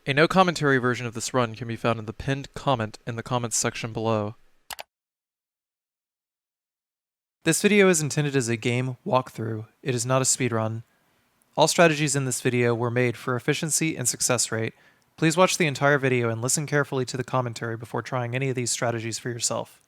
A no commentary version of this run can be found in the pinned comment in the comments section below. This video is intended as a game walkthrough. It is not a speedrun. All strategies in this video were made for efficiency and success rate. Please watch the entire video and listen carefully to the commentary before trying any of these strategies for yourself.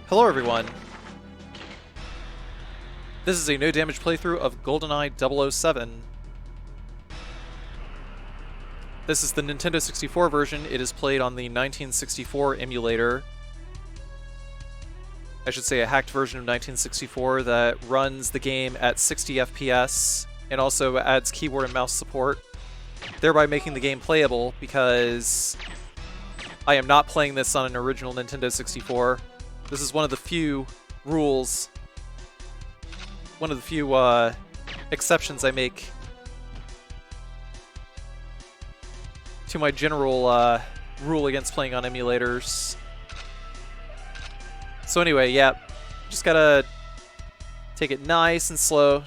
Hello everyone! This is a no damage playthrough of Goldeneye 007. This is the Nintendo 64 version. It is played on the 1964 emulator. I should say a hacked version of 1964 that runs the game at 60 FPS and also adds keyboard and mouse support, thereby making the game playable because I am not playing this on an original Nintendo 64. This is one of the few rules, one of the few exceptions I make to my general rule against playing on emulators. So anyway, yeah, just gotta take it nice and slow,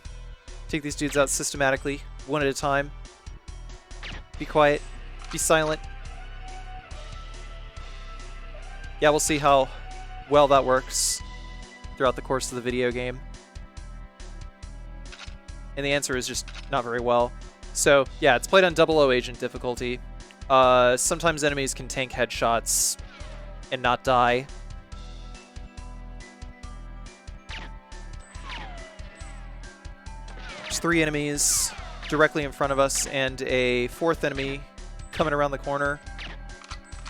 take these dudes out systematically, one at a time. Be quiet, be silent. Yeah, we'll see how well that works throughout the course of the video game. And the answer is just not very well. So yeah, it's played on 00 agent difficulty. Sometimes enemies can tank headshots and not die. There's 3 enemies directly in front of us and a 4th enemy coming around the corner.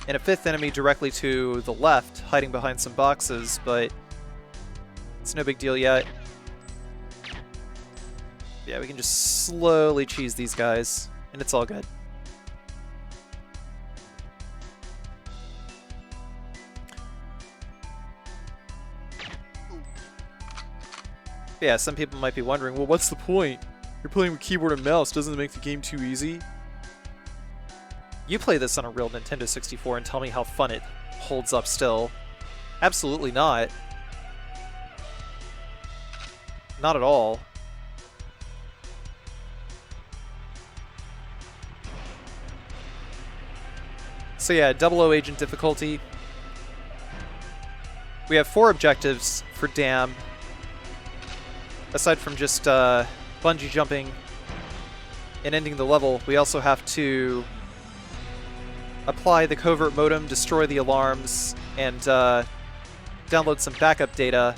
And a 5th enemy directly to the left, hiding behind some boxes, but it's no big deal yet. Yeah, we can just slowly cheese these guys, and it's all good. Yeah, some people might be wondering, well, what's the point? You're playing with keyboard and mouse, doesn't it make the game too easy? You play this on a real Nintendo 64 and tell me how fun it holds up still. Absolutely not. Not at all. So yeah, 00 agent difficulty. We have 4 objectives for Dam. Aside from just bungee jumping and ending the level, we also have to apply the covert modem, destroy the alarms, and download some backup data.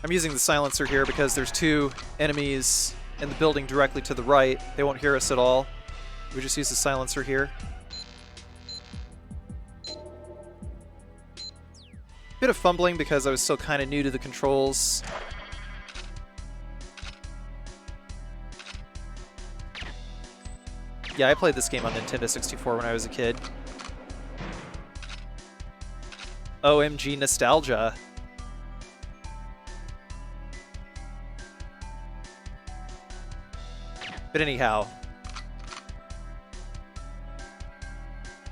I'm using the silencer here because there's 2 enemies in the building directly to the right. They won't hear us at all. We just use the silencer here. Bit of fumbling because I was still kind of new to the controls. Yeah, I played this game on Nintendo 64 when I was a kid. OMG nostalgia. But anyhow,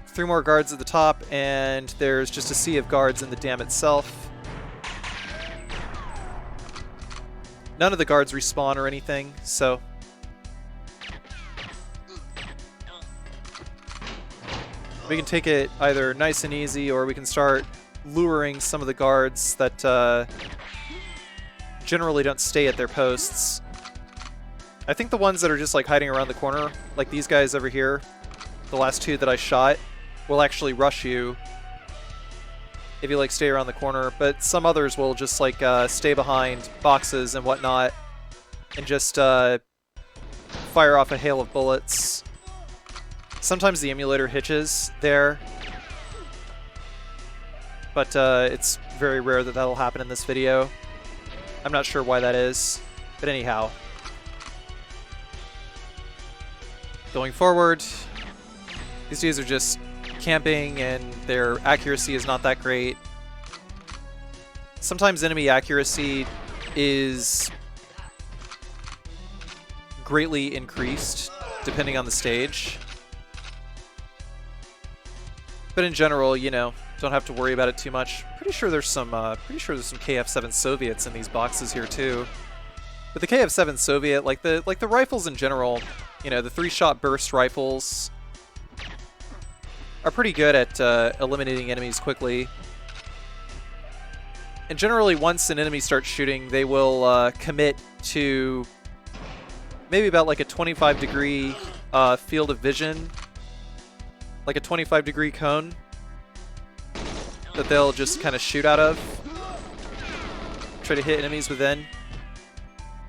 3 more guards at the top, and there's just a sea of guards in the dam itself. None of the guards respawn or anything, so we can take it either nice and easy, or we can start luring some of the guards that generally don't stay at their posts. I think the ones that are just like hiding around the corner, like these guys over here, the last 2 that I shot, will actually rush you if you like stay around the corner, but some others will just like stay behind boxes and whatnot and just fire off a hail of bullets. Sometimes the emulator hitches there, but it's very rare that that'll happen in this video. I'm not sure why that is, but anyhow. Going forward, these dudes are just camping and their accuracy is not that great. Sometimes enemy accuracy is greatly increased depending on the stage. But in general, you know, don't have to worry about it too much. Pretty sure there's some KF-7 Soviets in these boxes here too. But the KF-7 Soviet, like the rifles in general, you know, the 3-shot burst rifles are pretty good at eliminating enemies quickly. And generally, once an enemy starts shooting, they will commit to maybe about like a 25-degree field of vision, like a 25-degree cone that they'll just kind of shoot out of, try to hit enemies within.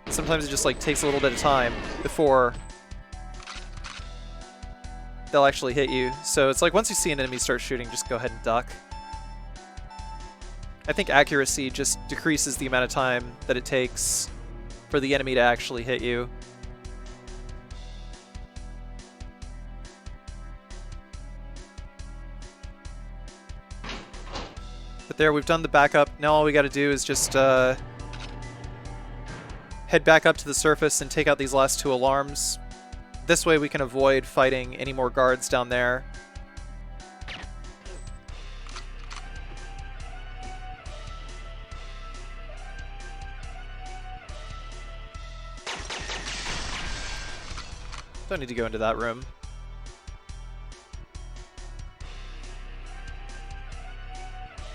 Sometimes it just like takes a little bit of time before they'll actually hit you. So it's like once you see an enemy start shooting, just go ahead and duck. I think accuracy just decreases the amount of time that it takes for the enemy to actually hit you. But there, we've done the backup. Now all we got to do is just head back up to the surface and take out these last 2 alarms. This way we can avoid fighting any more guards down there. Don't need to go into that room.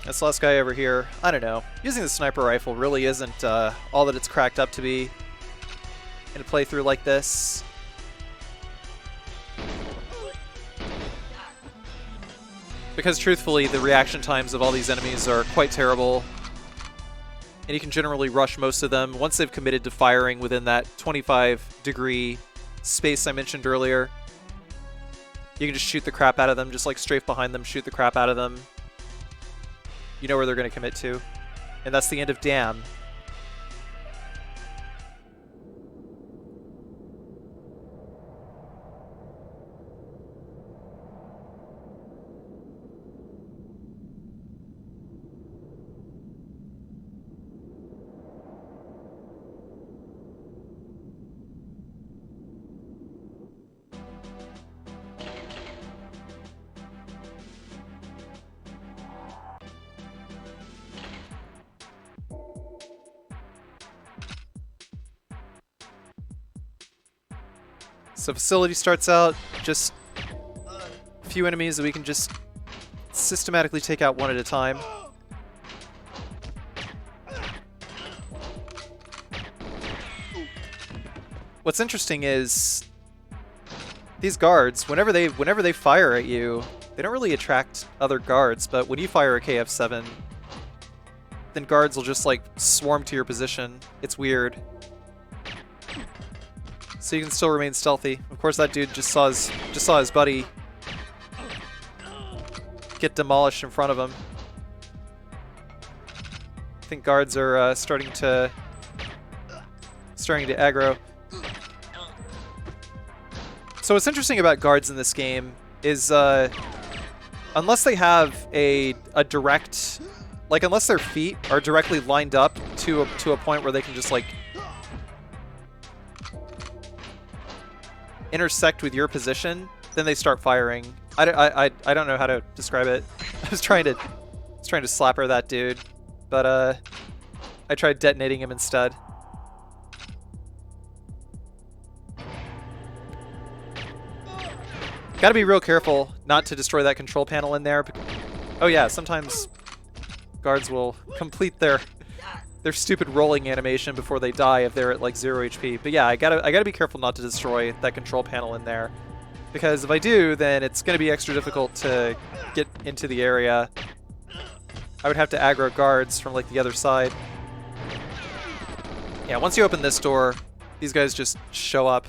This last guy over here, I don't know. Using the sniper rifle really isn't all that it's cracked up to be in a playthrough like this. Because truthfully, the reaction times of all these enemies are quite terrible. And you can generally rush most of them once they've committed to firing within that 25-degree space I mentioned earlier. You can just shoot the crap out of them, just like strafe behind them, shoot the crap out of them. You know where they're going to commit to. And that's the end of Dam. So facility starts out just a few enemies that we can just systematically take out one at a time. What's interesting is these guards, whenever they fire at you, they don't really attract other guards, but when you fire a KF-7, then guards will just like swarm to your position. It's weird. So you can still remain stealthy. Of course, that dude just saw his buddy get demolished in front of him. I think guards are starting to aggro. So what's interesting about guards in this game is unless they have a direct, like unless their feet are directly lined up to a point where they can just like intersect with your position, then they start firing. I don't know how to describe it. I was trying to slapper that dude, but I tried detonating him instead. Gotta be real careful not to destroy that control panel in there. Oh yeah, sometimes guards will complete their stupid rolling animation before they die if they're at like 0 HP. But yeah, I gotta be careful not to destroy that control panel in there, because if I do, then it's gonna be extra difficult to get into the area. I would have to aggro guards from like the other side. Yeah, once you open this door, these guys just show up.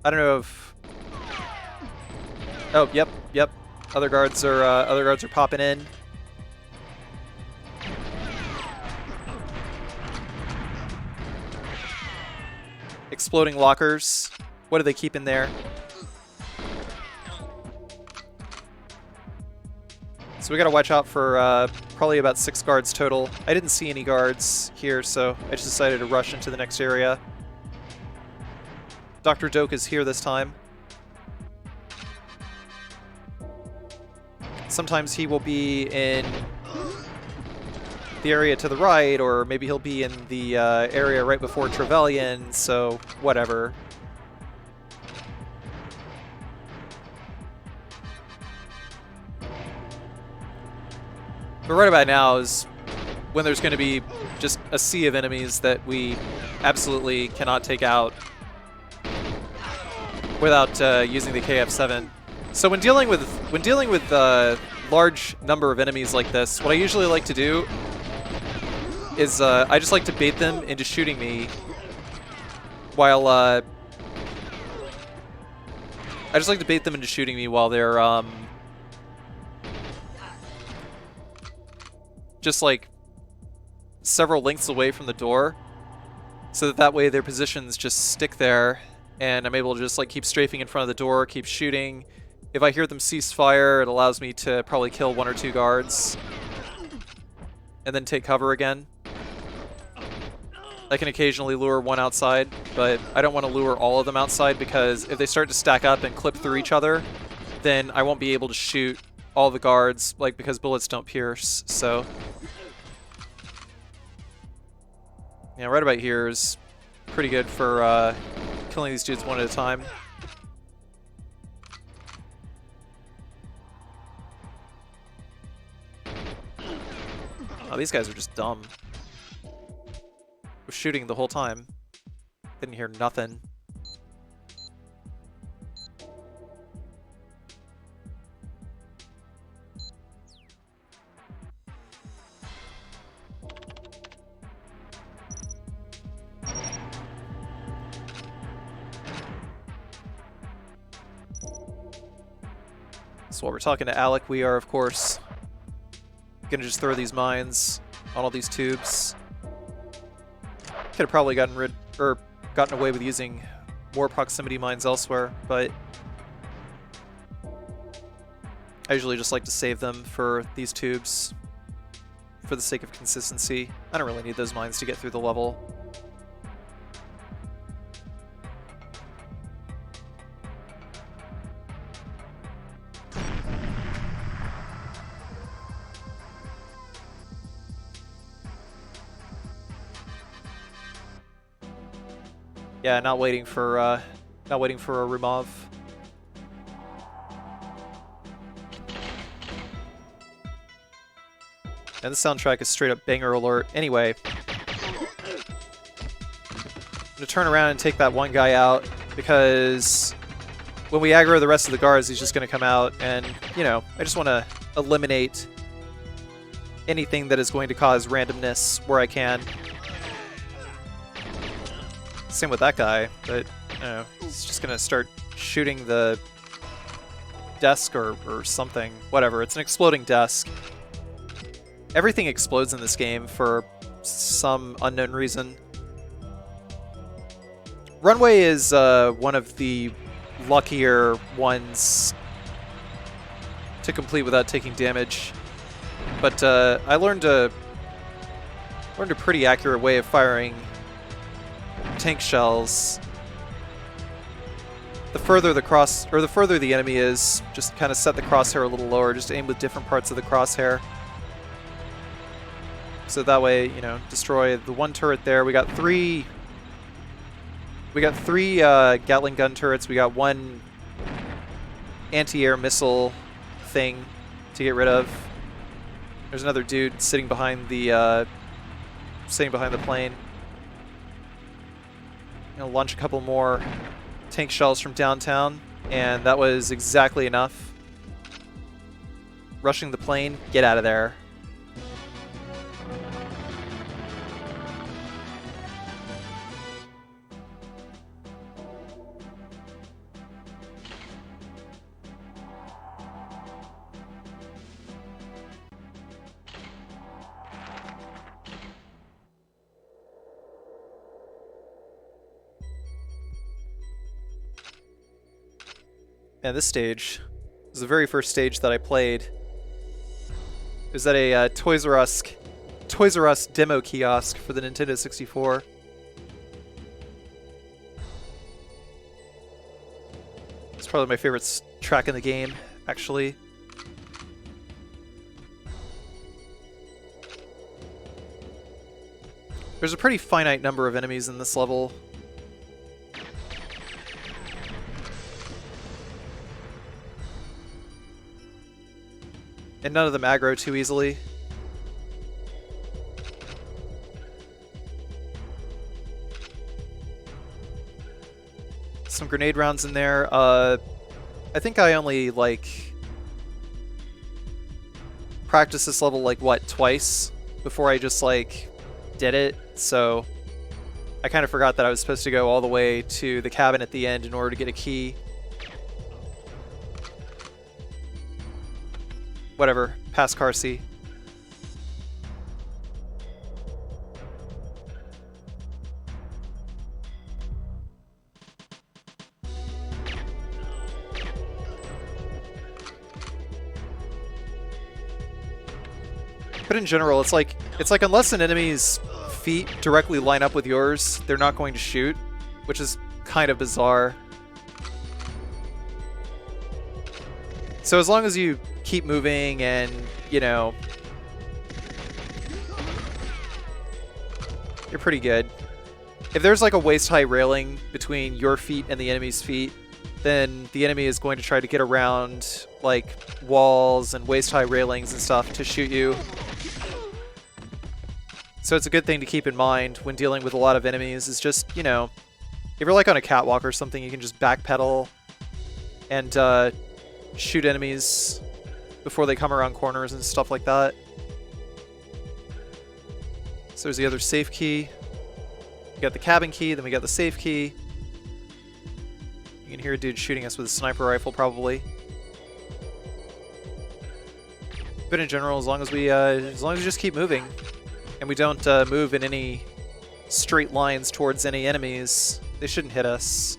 I don't know if... Oh, yep. Other guards are popping in. Exploding lockers. What do they keep in there? So we gotta watch out for probably about 6 guards total. I didn't see any guards here, so I just decided to rush into the next area. Dr. Doak is here this time. Sometimes he will be in the area to the right, or maybe he'll be in the area right before Trevelyan, so whatever. But right about now is when there's going to be just a sea of enemies that we absolutely cannot take out without using the KF7. So when dealing with large number of enemies like this, what I usually like to do is I just like to bait them into shooting me while I just like to bait them into shooting me while they're just like several lengths away from the door, so that way their positions just stick there and I'm able to just like keep strafing in front of the door, keep shooting. If I hear them cease fire, it allows me to probably kill 1 or 2 guards and then take cover again. I can occasionally lure one outside, but I don't want to lure all of them outside, because if they start to stack up and clip through each other, then I won't be able to shoot all the guards, like, because bullets don't pierce. So yeah, right about here is pretty good for killing these dudes one at a time. Oh, these guys are just dumb. Was shooting the whole time. Didn't hear nothing. So while we're talking to Alec, we are, of course, gonna just throw these mines on all these tubes. Could have probably gotten away with using more proximity mines elsewhere, but I usually just like to save them for these tubes for the sake of consistency. I don't really need those mines to get through the level. Yeah, not waiting for a Rumov. And the soundtrack is straight up banger alert. Anyway, I'm gonna turn around and take that one guy out, because when we aggro the rest of the guards, he's just gonna come out, and you know, I just want to eliminate anything that is going to cause randomness where I can. Same with that guy, but I don't know, he's just gonna start shooting the desk or something. Whatever, it's an exploding desk. Everything explodes in this game for some unknown reason. Runway is one of the luckier ones to complete without taking damage. But I learned a pretty accurate way of firing tank shells. The further the further the enemy is, just kind of set the crosshair a little lower. Just aim with different parts of the crosshair. So that way, you know, destroy the one turret there. We got three Gatling gun turrets. We got one anti-air missile thing to get rid of. There's another dude sitting behind the plane. Gonna launch a couple more tank shells from downtown, and that was exactly enough. Rushing the plane, get out of there. And this stage was the very first stage that I played. It was at a Toys R Us demo kiosk for the Nintendo 64. It's probably my favorite track in the game, actually. There's a pretty finite number of enemies in this level. And none of them aggro too easily. Some grenade rounds in there. I think I only, like, practiced this level, like, what, twice? Before I just, like, did it. So I kind of forgot that I was supposed to go all the way to the cabin at the end in order to get a key. Whatever, past Carcy. But in general, it's like unless an enemy's feet directly line up with yours, they're not going to shoot, which is kind of bizarre. So as long as you keep moving and, you know, you're pretty good. If there's like a waist-high railing between your feet and the enemy's feet, then the enemy is going to try to get around like walls and waist-high railings and stuff to shoot you. So it's a good thing to keep in mind when dealing with a lot of enemies, is just, you know, if you're like on a catwalk or something, you can just backpedal and shoot enemies before they come around corners and stuff like that. So there's the other safe key. We got the cabin key, then we got the safe key. You can hear a dude shooting us with a sniper rifle, probably. But in general, as long as we just keep moving, and we don't move in any straight lines towards any enemies, they shouldn't hit us.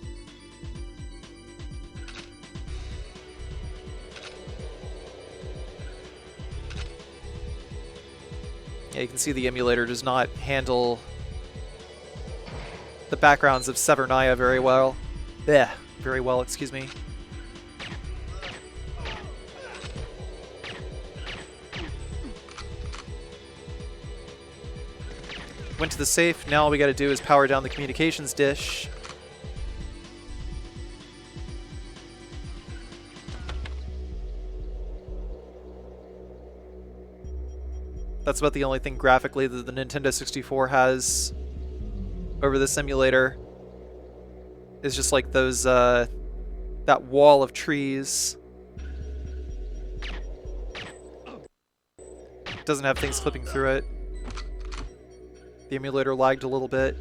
Yeah, you can see the emulator does not handle the backgrounds of Severnaya very well. Blech, very well, excuse me. Went to the safe. Now all we got to do is power down the communications dish. That's about the only thing graphically that the Nintendo 64 has over this emulator. Is just like those, that wall of trees. Doesn't have things clipping through it. The emulator lagged a little bit.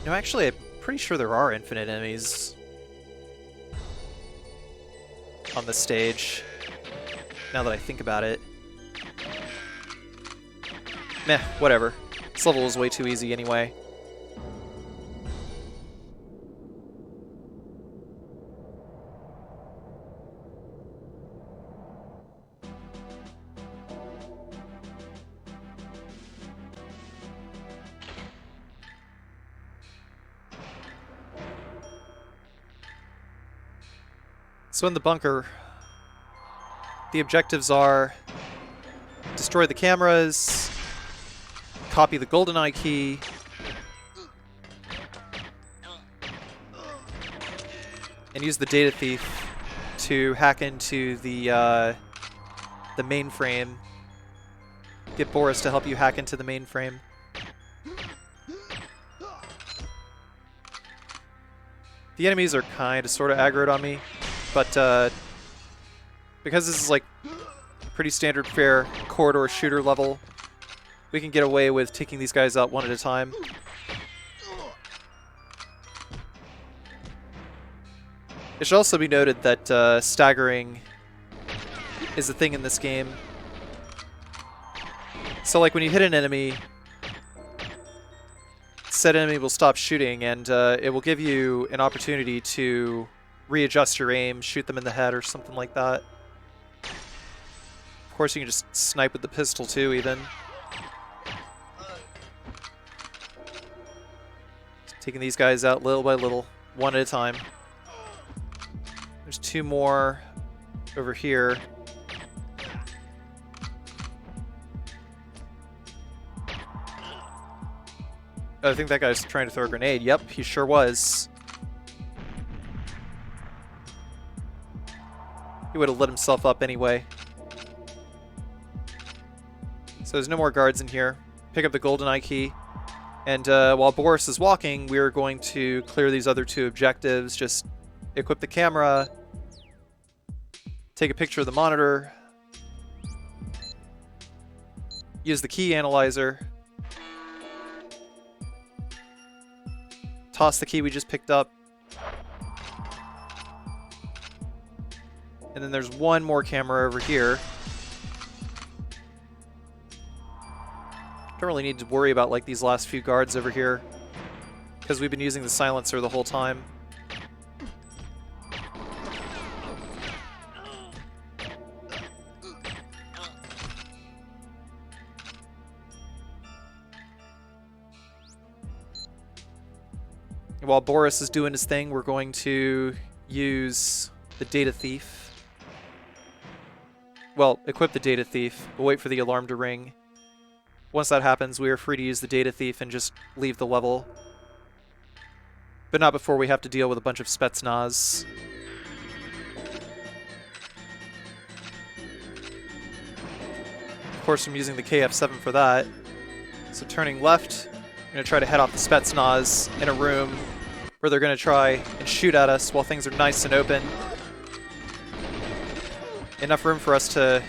No, actually, I'm pretty sure there are infinite enemies on this stage, now that I think about it. Meh, whatever. This level is way too easy anyway. So in the bunker, the objectives are destroy the cameras, copy the Goldeneye key, and use the data thief to hack into the mainframe. Get Boris to help you hack into the mainframe. The enemies are kind of sort of aggroed on me, but because this is like pretty standard fare corridor shooter level, we can get away with taking these guys out one at a time. It should also be noted that staggering is a thing in this game. So like when you hit an enemy, said enemy will stop shooting, and it will give you an opportunity to readjust your aim, shoot them in the head or something like that. Of course you can just snipe with the pistol too, even. Just taking these guys out little by little, one at a time. There's two more over here. I think that guy's trying to throw a grenade. Yep, he sure was. He would have lit himself up anyway. So there's no more guards in here. Pick up the Goldeneye key. And while Boris is walking, we're going to clear these other two objectives. Just equip the camera, take a picture of the monitor, use the key analyzer, toss the key we just picked up, and then there's one more camera over here. Don't really need to worry about like these last few guards over here, because we've been using the silencer the whole time. While Boris is doing his thing, we're going to use the data thief. Well, equip the data thief. We'll wait for the alarm to ring. Once that happens, we are free to use the data thief and just leave the level. But not before we have to deal with a bunch of Spetsnaz. Of course, I'm using the KF-7 for that. So turning left, I'm going to try to head off the Spetsnaz in a room where they're going to try and shoot at us while things are nice and open. Enough room for us to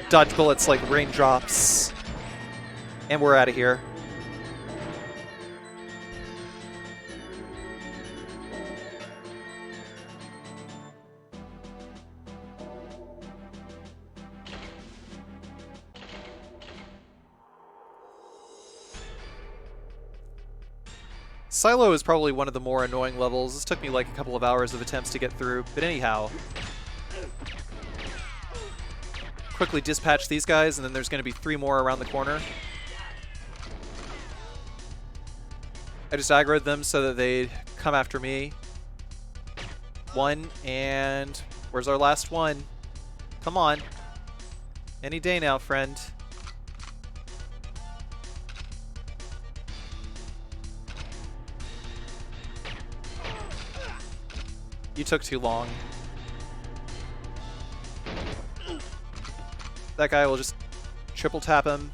dodge bullets like raindrops. And we're out of here. Silo is probably one of the more annoying levels. This took me like a couple of hours of attempts to get through, but anyhow. Quickly dispatch these guys, and then there's going to be 3 more around the corner. I just aggroed them so that they'd come after me. 1, and where's our last one? Come on. Any day now, friend. You took too long. That guy will just triple tap him.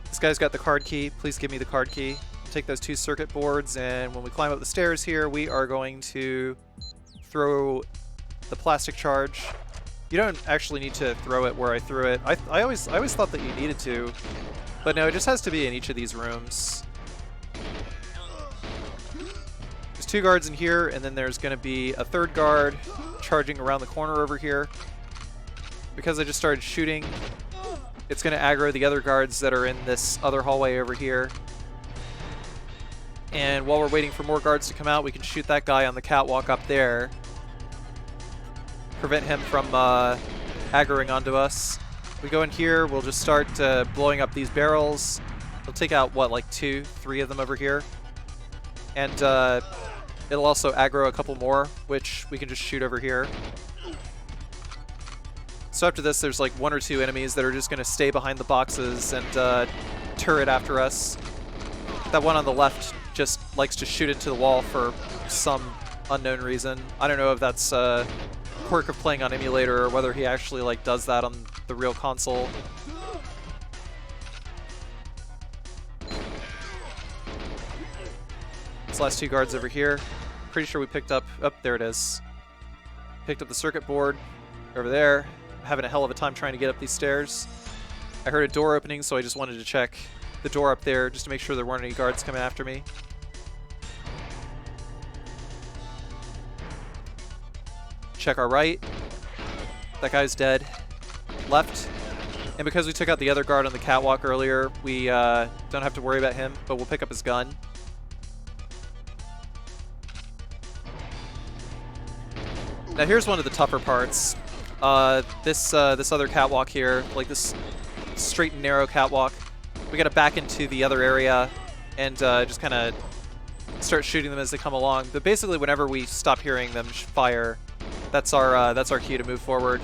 This guy's got the card key. Please give me the card key. Take those 2 circuit boards, and when we climb up the stairs here, we are going to throw the plastic charge. You don't actually need to throw it where I threw it. I always thought that you needed to, but no, it just has to be in each of these rooms. There's 2 guards in here, and then there's going to be a 3rd guard charging around the corner over here. Because I just started shooting, It's going to aggro the other guards that are in this other hallway over here. And while we're waiting for more guards to come out, we can shoot that guy on the catwalk up there. Prevent him from aggroing onto us. We go in here, we'll just start blowing up these barrels. We'll take out, what, like 2, 3 of them over here. And it'll also aggro a couple more, which we can just shoot over here. So after this, there's like 1 or 2 enemies that are just going to stay behind the boxes and turret after us. That one on the left just likes to shoot into the wall for some unknown reason. I don't know if that's a quirk of playing on emulator or whether he actually like does that on the real console. These last 2 guards over here. Pretty sure we picked up... Oh, there it is. Picked up the circuit board over there. I'm having a hell of a time trying to get up these stairs. I heard a door opening, so I just wanted to check the door up there just to make sure there weren't any guards coming after me. Check our right. That guy's dead. Left. And because we took out the other guard on the catwalk earlier, we don't have to worry about him, but we'll pick up his gun. Now here's one of the tougher parts. This other catwalk here, like this straight and narrow catwalk, we gotta back into the other area and just kind of start shooting them as they come along. But basically, whenever we stop hearing them fire, that's our cue to move forward.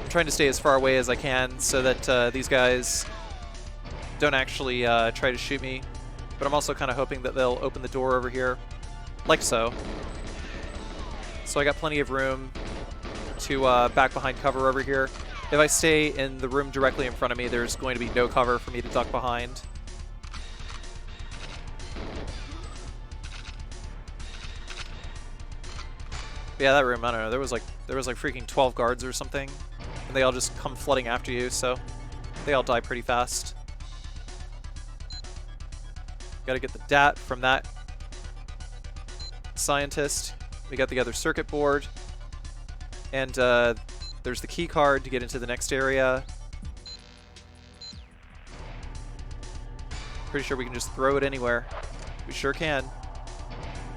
I'm trying to stay as far away as I can so that these guys don't actually try to shoot me. But I'm also kind of hoping that they'll open the door over here, like so. So I got plenty of room to back behind cover over here. If I stay in the room directly in front of me, there's going to be no cover for me to duck behind. But yeah, that room, I don't know, there was like freaking 12 guards or something, and they all just come flooding after you, so they all die pretty fast. Gotta get the DAT from that scientist. We got the other circuit board, and there's the key card to get into the next area. Pretty sure we can just throw it anywhere. We sure can.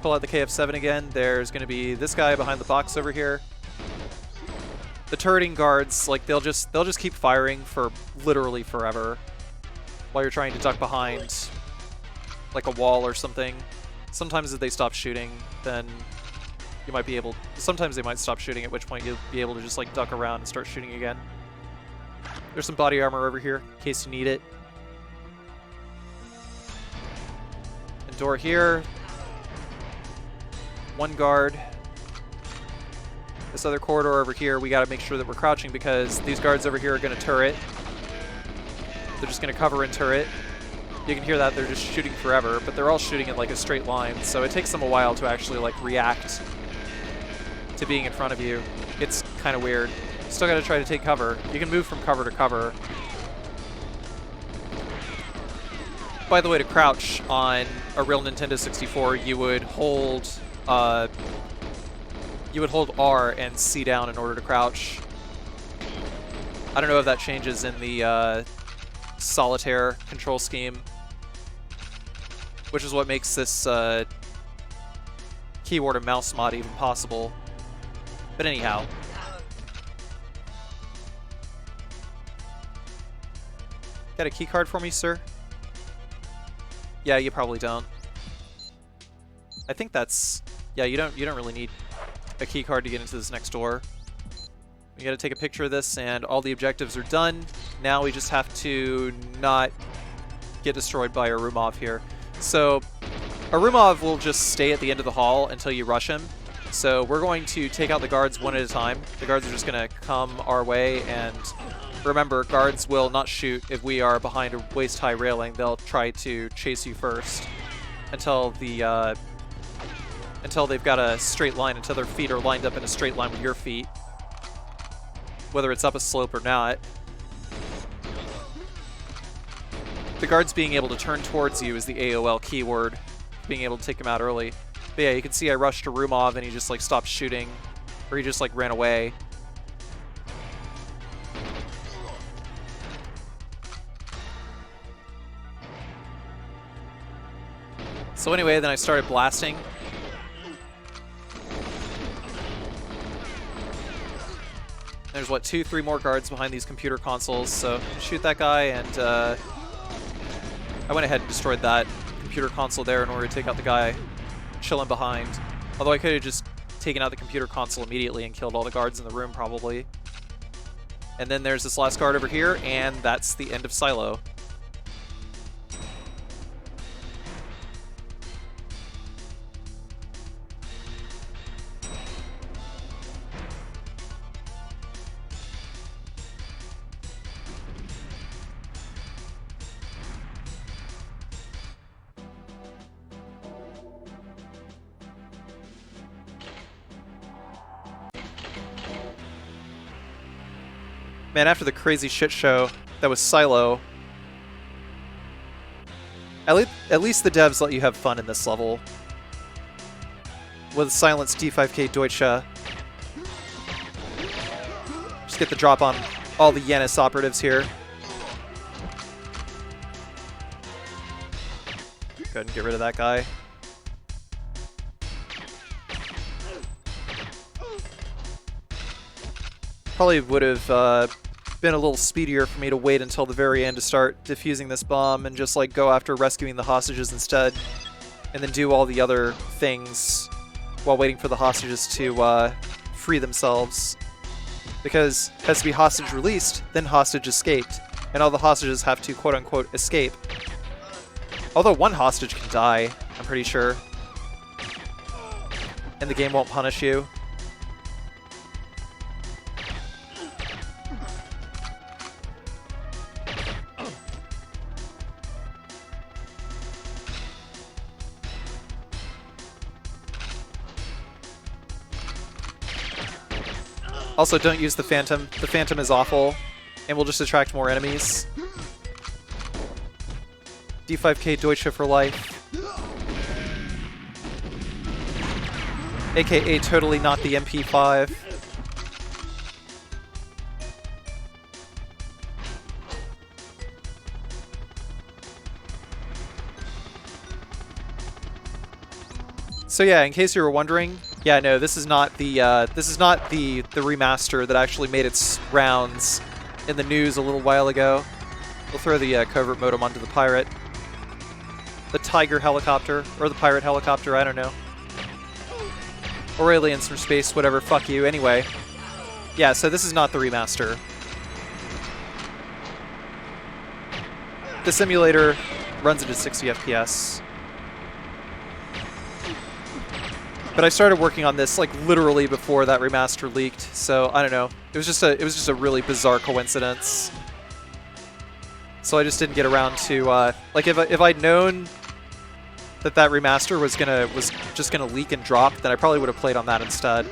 Pull out the KF7 again. There's going to be this guy behind the box over here. The turreting guards, like they'll just keep firing for literally forever while you're trying to duck behind like a wall or something. Sometimes if they stop shooting, then you might be able... Sometimes they might stop shooting, at which point you'll be able to just like duck around and start shooting again. There's some body armor over here, in case you need it. And door here. One guard. This other corridor over here, we gotta make sure that we're crouching because these guards over here are gonna turret. They're just gonna cover and turret. You can hear that, they're just shooting forever, but they're all shooting in like a straight line, so it takes them a while to actually like react to being in front of you. It's kind of weird. Still gotta try to take cover. You can move from cover to cover. By the way, to crouch on a real Nintendo 64, you would hold R and C down in order to crouch. I don't know if that changes in the solitaire control scheme, which is what makes this keyboard and mouse mod even possible. But anyhow. Got a key card for me, sir? Yeah, you probably don't. I think that's... Yeah, you don't really need a key card to get into this next door. We gotta take a picture of this and all the objectives are done. Now we just have to not get destroyed by Arumov here. So Arumov will just stay at the end of the hall until you rush him. So we're going to take out the guards one at a time. The guards are just gonna come our way, and remember, guards will not shoot if we are behind a waist-high railing. They'll try to chase you first until the until they've got a straight line, until their feet are lined up in a straight line with your feet, whether it's up a slope or not. The guards being able to turn towards you is the AOL keyword, being able to take them out early. But yeah, you can see I rushed to Rumov and he just like stopped shooting, or he just like ran away. So anyway, then I started blasting. There's, what, 2-3 more guards behind these computer consoles, so shoot that guy, and I went ahead and destroyed that computer console there in order to take out the guy chilling behind. Although I could have just taken out the computer console immediately and killed all the guards in the room, probably. And then there's this last guard over here, and that's the end of Silo. Man, after the crazy shit show that was Silo, at least the devs let you have fun in this level. With Silence D5K Deutsche. Just get the drop on all the Yanis operatives here. Go ahead and get rid of that guy. Probably would have been a little speedier for me to wait until the very end to start defusing this bomb and just like go after rescuing the hostages instead, and then do all the other things while waiting for the hostages to free themselves. Because it has to be hostage released, then hostage escaped, and all the hostages have to quote-unquote escape. Although one hostage can die, I'm pretty sure, and the game won't punish you. Also, don't use the Phantom. The Phantom is awful, and will just attract more enemies. D5K Deutsche for life. AKA totally not the MP5. So yeah, in case you were wondering, yeah, no, this is not the remaster that actually made its rounds in the news a little while ago. We'll throw the covert modem onto the pirate, the Tiger helicopter, or the pirate helicopter, I don't know, or aliens from space, whatever. Fuck you. Anyway, yeah, so this is not the remaster. This emulator runs into 60 FPS. But I started working on this like literally before that remaster leaked, so I don't know. It was just a really bizarre coincidence. So I just didn't get around to like if I'd known that remaster was just gonna leak and drop, then I probably would have played on that instead.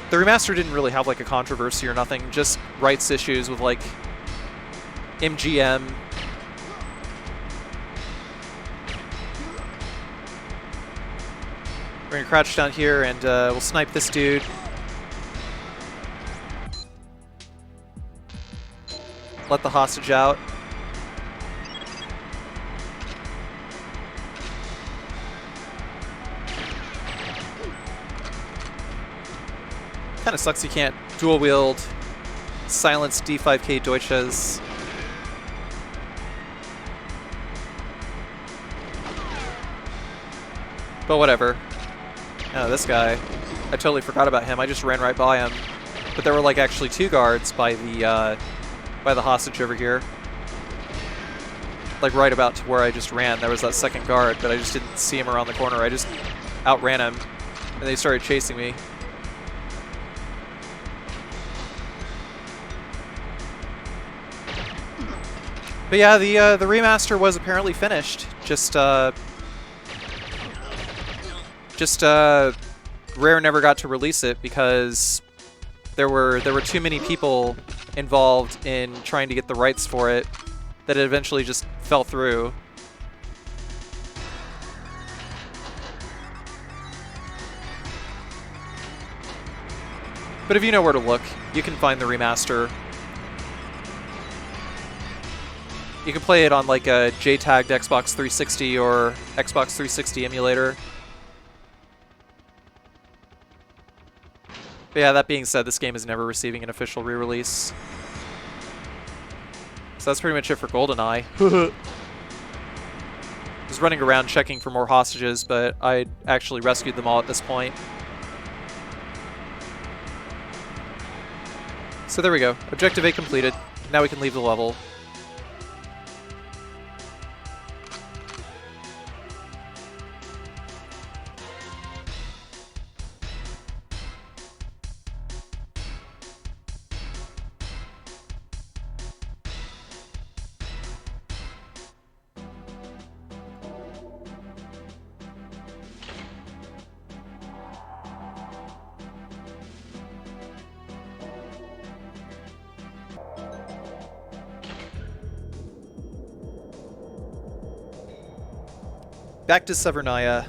The remaster didn't really have like a controversy or nothing, just rights issues with like MGM. We're gonna crouch down here and we'll snipe this dude. Let the hostage out. Kinda sucks you can't dual wield Silence D5K Deutsches. But whatever. Oh, this guy. I totally forgot about him. I just ran right by him. But there were like actually two guards by the hostage over here. Like right about to where I just ran. There was that second guard, but I just didn't see him around the corner. I just outran him, and they started chasing me. But yeah, the remaster was apparently finished. Rare never got to release it because there were too many people involved in trying to get the rights for it that it eventually just fell through. But if you know where to look, you can find the remaster. You can play it on like a JTagged Xbox 360 or Xbox 360 emulator. But yeah, that being said, this game is never receiving an official re-release. So that's pretty much it for Goldeneye. I was running around checking for more hostages, but I actually rescued them all at this point. So there we go. Objective A completed. Now we can leave the level. Back to Severnaya.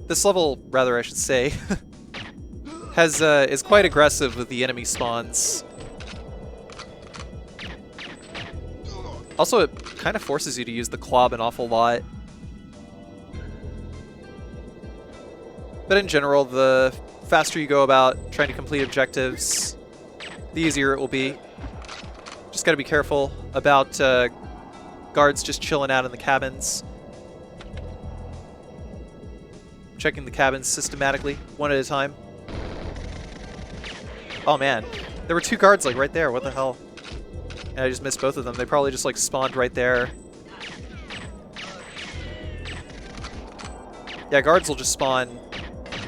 This level, rather I should say, is quite aggressive with the enemy spawns. Also, it kind of forces you to use the club an awful lot. But in general, the faster you go about trying to complete objectives, the easier it will be. Just gotta be careful about guards just chilling out in the cabins. Checking the cabins systematically, one at a time. Oh man, there were two guards like right there, what the hell? And I just missed both of them. They probably just like spawned right there. Yeah, guards will just spawn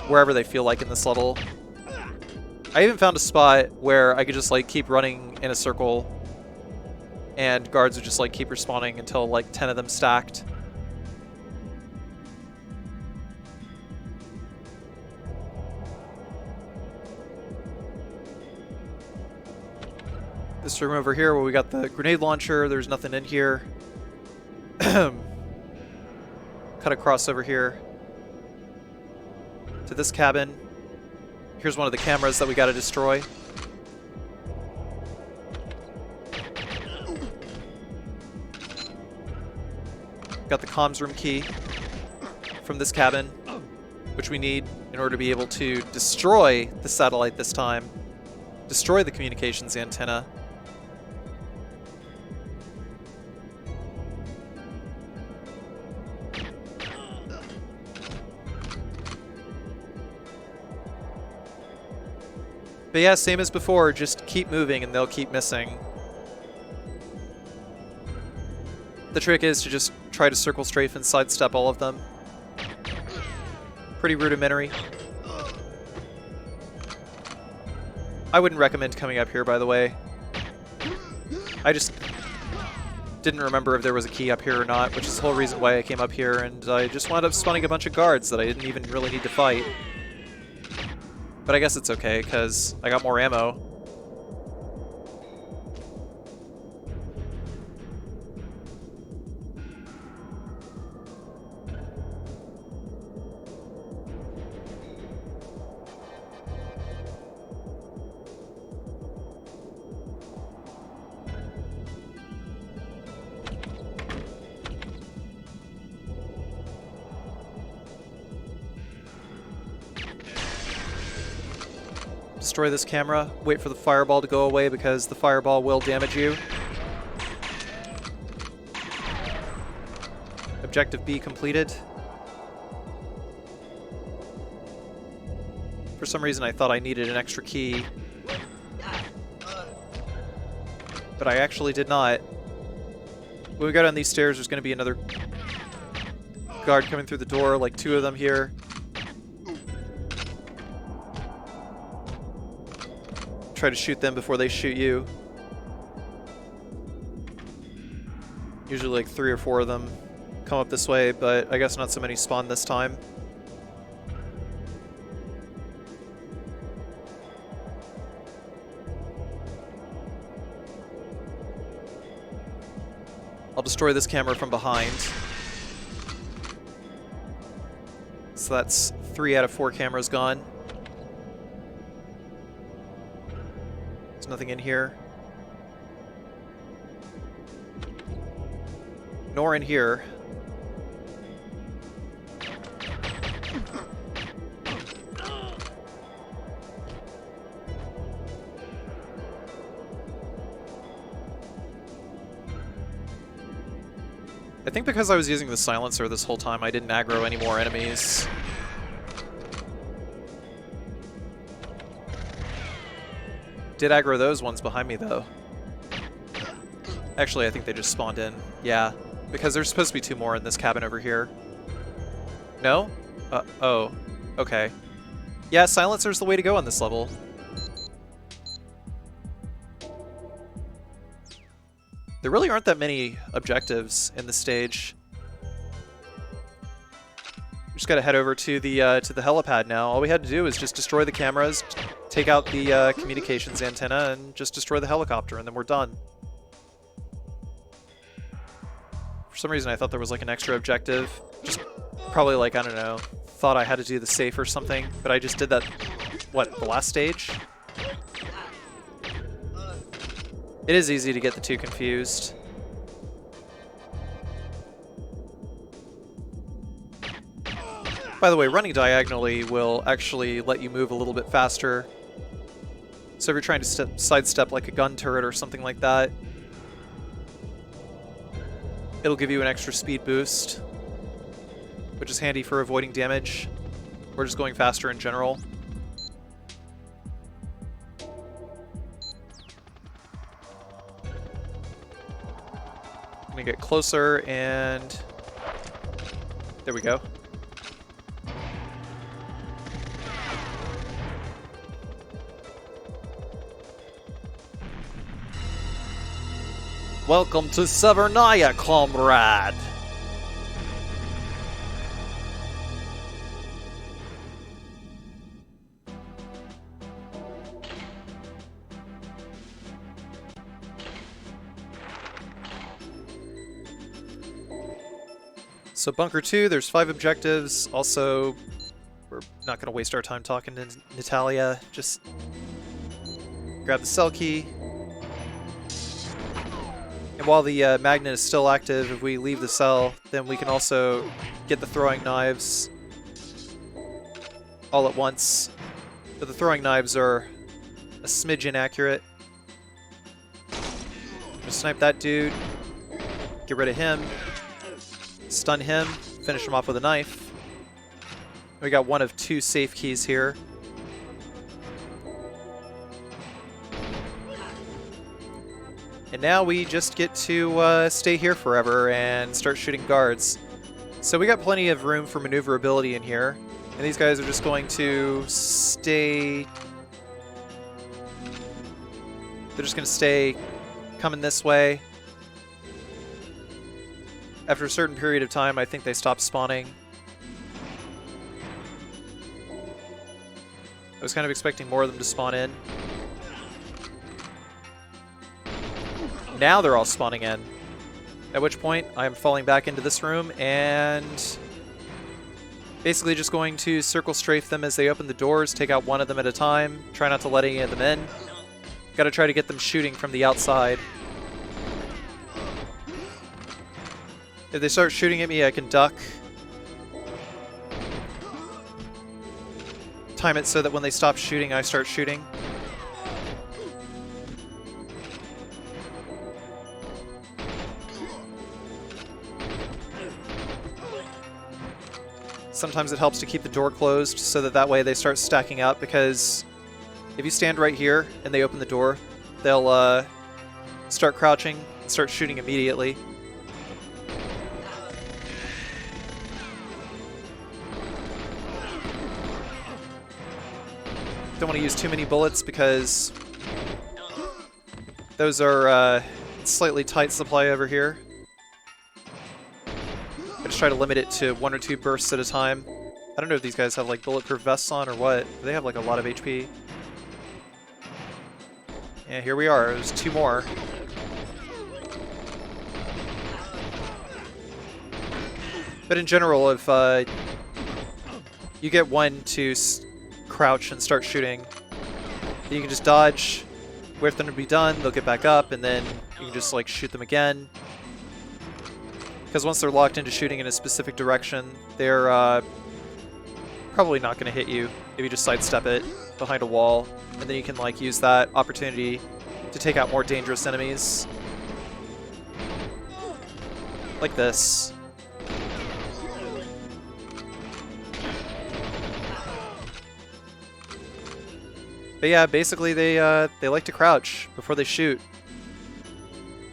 wherever they feel like in this level. I even found a spot where I could just like keep running in a circle and guards would just like keep respawning until like 10 of them stacked. This room over here where we got the grenade launcher, there's nothing in here. Cut across over here to this cabin. Here's one of the cameras that we gotta destroy. Got the comms room key from this cabin, which we need in order to be able to destroy the satellite this time. Destroy the communications antenna. But yeah, same as before, just keep moving and they'll keep missing. The trick is to just try to circle strafe and sidestep all of them. Pretty rudimentary. I wouldn't recommend coming up here, by the way. I just didn't remember if there was a key up here or not, which is the whole reason why I came up here, and I just wound up spawning a bunch of guards that I didn't even really need to fight. But I guess it's okay, because I got more ammo. Destroy this camera, wait for the fireball to go away because the fireball will damage you. Objective B completed. For some reason I thought I needed an extra key, but I actually did not. When we go down these stairs, there's going to be another guard coming through the door, like 2 of them here. Try to shoot them before they shoot you. Usually like 3 or 4 of them come up this way, but I guess not so many spawn this time. I'll destroy this camera from behind. So that's 3 out of 4 cameras gone. There's nothing in here. Nor in here. I think because I was using the silencer this whole time, I didn't aggro any more enemies. Did aggro those ones behind me, though. Actually, I think they just spawned in. Yeah, because there's supposed to be 2 more in this cabin over here. No? Oh. Okay. Yeah, silencer's the way to go on this level. There really aren't that many objectives in this stage. We just gotta head over to the helipad now. All we had to do is just destroy the cameras, take out the communications antenna, and just destroy the helicopter, and then we're done. For some reason I thought there was like an extra objective. Just probably like, I don't know, thought I had to do the safe or something, but I just did that, what, the last stage? It is easy to get the two confused. By the way, running diagonally will actually let you move a little bit faster. So if you're trying to sidestep like a gun turret or something like that, it'll give you an extra speed boost, which is handy for avoiding damage, or just going faster in general. I'm gonna get closer, and there we go. Welcome to Severnaya, comrade! So Bunker 2, there's 5 objectives. Also, we're not going to waste our time talking to Natalia. Just grab the cell key. And while the magnet is still active, if we leave the cell, then we can also get the throwing knives all at once. But the throwing knives are a smidge inaccurate. Just snipe that dude. Get rid of him. Stun him, finish him off with a knife. We got one of 2 safe keys here. And now we just get to stay here forever and start shooting guards. So we got plenty of room for maneuverability in here. And these guys are just going to stay... They're just going to stay coming this way. After a certain period of time, I think they stop spawning. I was kind of expecting more of them to spawn in. Now they're all spawning in. At which point, I'm falling back into this room and basically just going to circle strafe them as they open the doors, take out one of them at a time, try not to let any of them in. Gotta try to get them shooting from the outside. If they start shooting at me, I can duck. Time it so that when they stop shooting, I start shooting. Sometimes it helps to keep the door closed so that way they start stacking up, because if you stand right here and they open the door, they'll start crouching and start shooting immediately. Don't want to use too many bullets because those are slightly tight supply over here. I just try to limit it to 1 or 2 bursts at a time. I don't know if these guys have like bulletproof vests on or what. They have like a lot of HP. Yeah, here we are. There's 2 more. But in general, if You get one to crouch and start shooting. Then you can just dodge, wait for them to be done, they'll get back up, and then you can just like shoot them again. Because once they're locked into shooting in a specific direction, they're probably not going to hit you if you just sidestep it behind a wall. And then you can like use that opportunity to take out more dangerous enemies. Like this. But yeah, basically they like to crouch before they shoot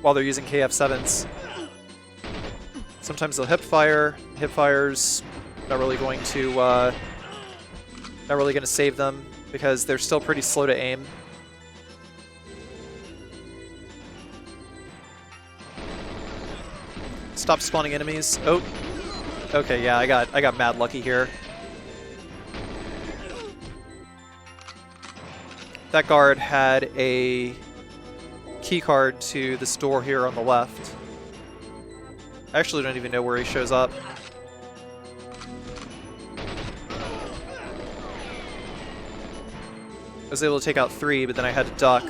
while they're using KF7s. Sometimes they'll hip fire. Hip fire's not really going to save them because they're still pretty slow to aim. Stop spawning enemies. Oh, okay, yeah, I got mad lucky here. That guard had a key card to this door here on the left. I actually don't even know where he shows up. I was able to take out 3, but then I had to duck.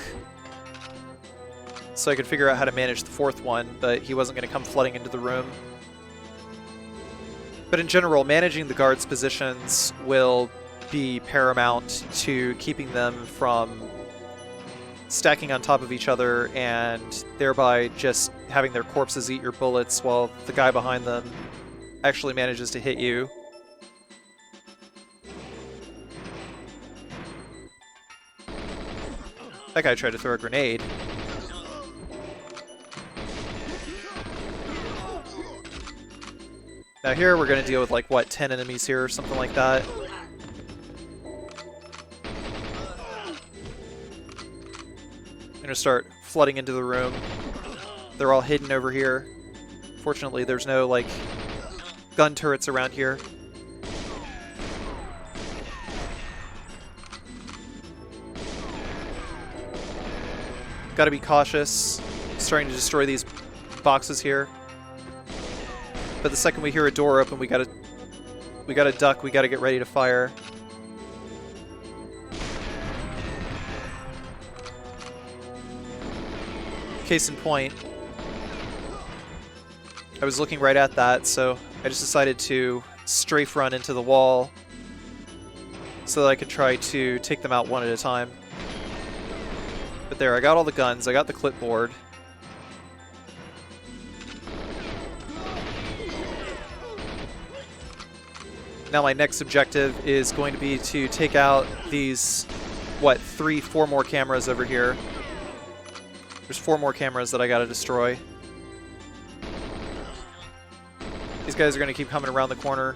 So I could figure out how to manage the 4th one, but he wasn't going to come flooding into the room. But in general, managing the guards' positions will be paramount to keeping them from stacking on top of each other and thereby just having their corpses eat your bullets while the guy behind them actually manages to hit you. That guy tried to throw a grenade. Now here we're going to deal with like, what, 10 enemies here or something like that. I'm going to start flooding into the room. They're all hidden over here. Fortunately, there's no, like, gun turrets around here. Gotta be cautious. Starting to destroy these boxes here. But the second we hear a door open, we gotta duck, we gotta get ready to fire. Case in point, I was looking right at that, so I just decided to strafe run into the wall so that I could try to take them out one at a time. But there, I got all the guns, I got the clipboard. Now my next objective is going to be to take out these, what, 4 more cameras over here. There's 4 more cameras that I gotta destroy. These guys are gonna keep coming around the corner.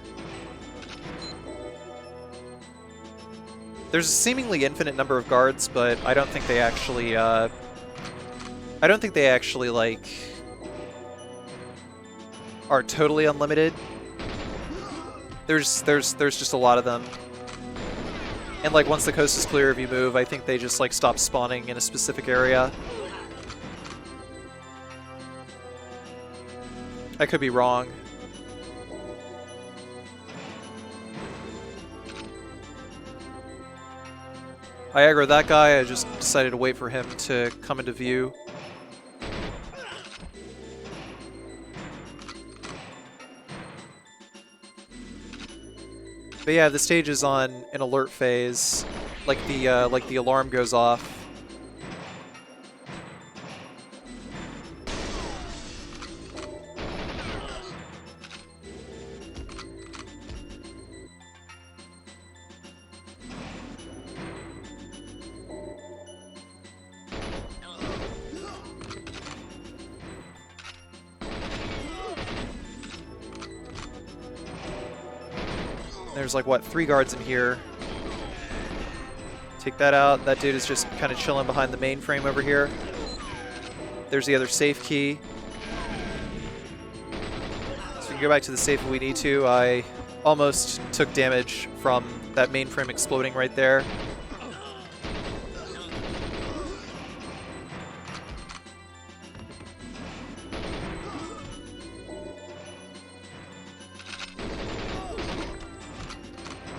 There's a seemingly infinite number of guards, but I don't think they actually, like, are totally unlimited. There's just a lot of them. And like once the coast is clear, if you move, I think they just like stop spawning in a specific area. I could be wrong. I aggro that guy, I just decided to wait for him to come into view. But yeah, the stage is on an alert phase, like the alarm goes off. There's like, what, 3 guards in here. Take that out. That dude is just kind of chilling behind the mainframe over here. There's the other safe key. So we can go back to the safe if we need to. I almost took damage from that mainframe exploding right there.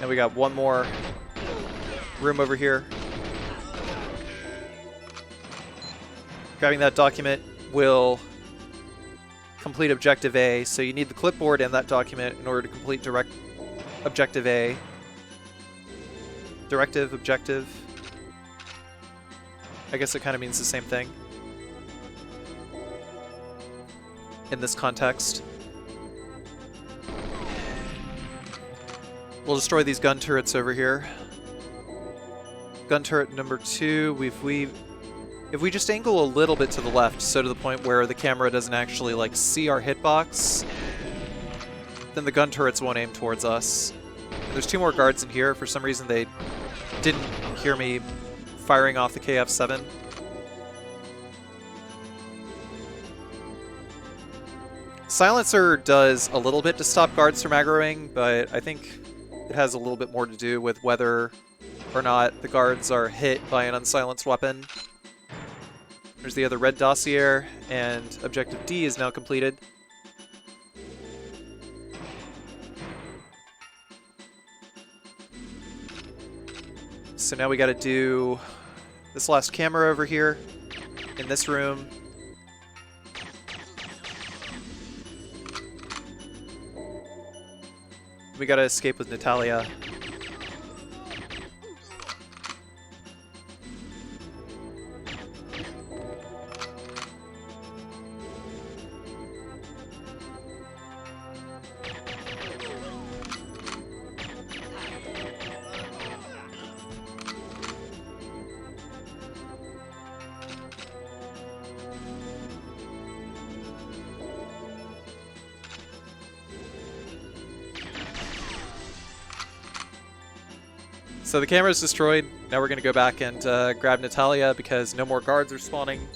Now we got one more room over here. Grabbing that document will complete Objective A, so you need the clipboard and that document in order to complete Objective A. Directive, objective. I guess it kind of means the same thing in this context. We'll destroy these gun turrets over here. Gun turret number 2, if we just angle a little bit to the left, so to the point where the camera doesn't actually like see our hitbox, then the gun turrets won't aim towards us. And there's 2 more guards in here. For some reason they didn't hear me firing off the KF-7. Silencer does a little bit to stop guards from aggroing, but I think it has a little bit more to do with whether or not the guards are hit by an unsilenced weapon. There's the other red dossier, and Objective D is now completed. So now we gotta do this last camera over here in this room. We gotta escape with Natalia. So the camera is destroyed. Now we're going to go back and grab Natalia because no more guards are spawning.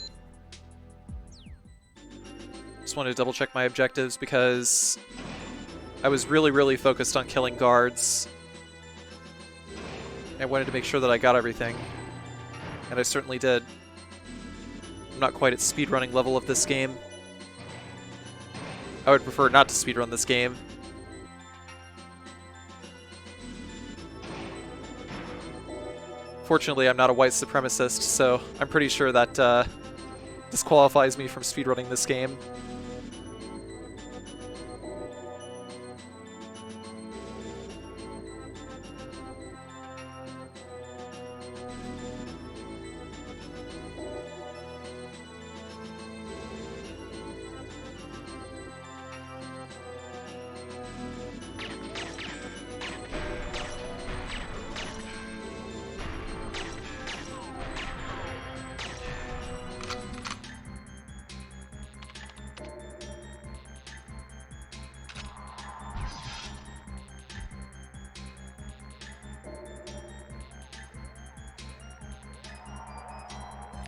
Just wanted to double check my objectives because I was really focused on killing guards. I wanted to make sure that I got everything. And I certainly did. I'm not quite at speedrunning level of this game. I would prefer not to speedrun this game. Fortunately, I'm not a white supremacist, so I'm pretty sure that disqualifies me from speedrunning this game.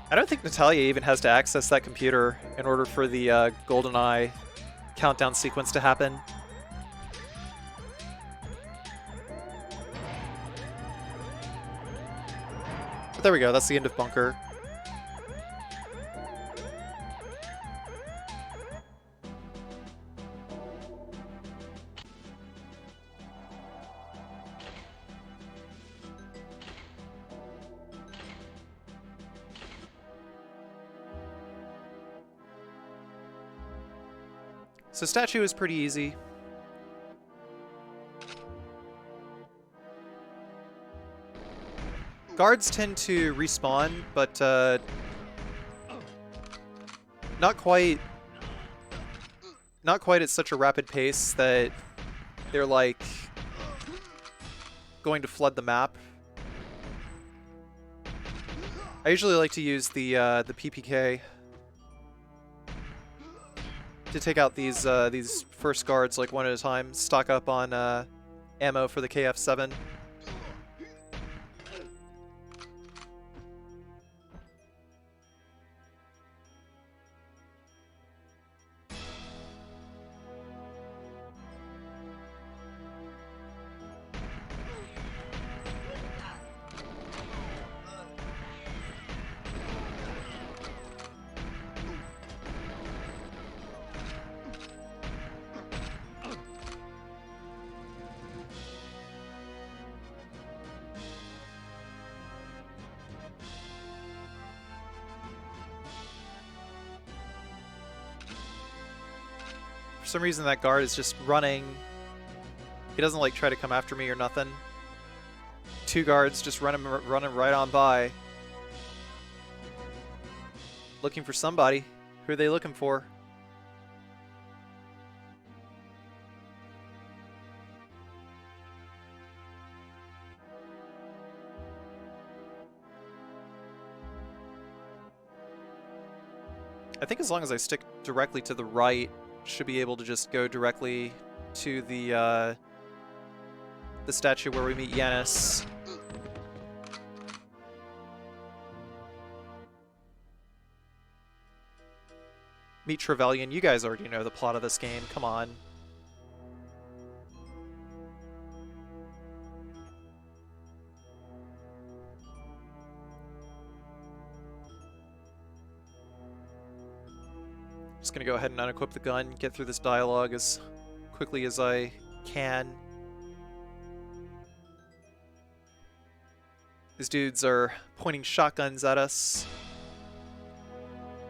I don't think Natalia even has to access that computer in order for the Goldeneye countdown sequence to happen. But there we go, that's the end of Bunker. So statue is pretty easy. Guards tend to respawn, but not quite at such a rapid pace that they're like going to flood the map. I usually like to use the PPK to take out these first guards like one at a time, stock up on ammo for the KF-7. For some reason that guard is just running. He doesn't like try to come after me or nothing. 2 guards just running right on by. Looking for somebody. Who are they looking for? I think as long as I stick directly to the right, should be able to just go directly to the statue where we meet Yanis. Meet Trevelyan. You guys already know the plot of this game. Come on. Just gonna go ahead and unequip the gun, get through this dialogue as quickly as I can. These dudes are pointing shotguns at us.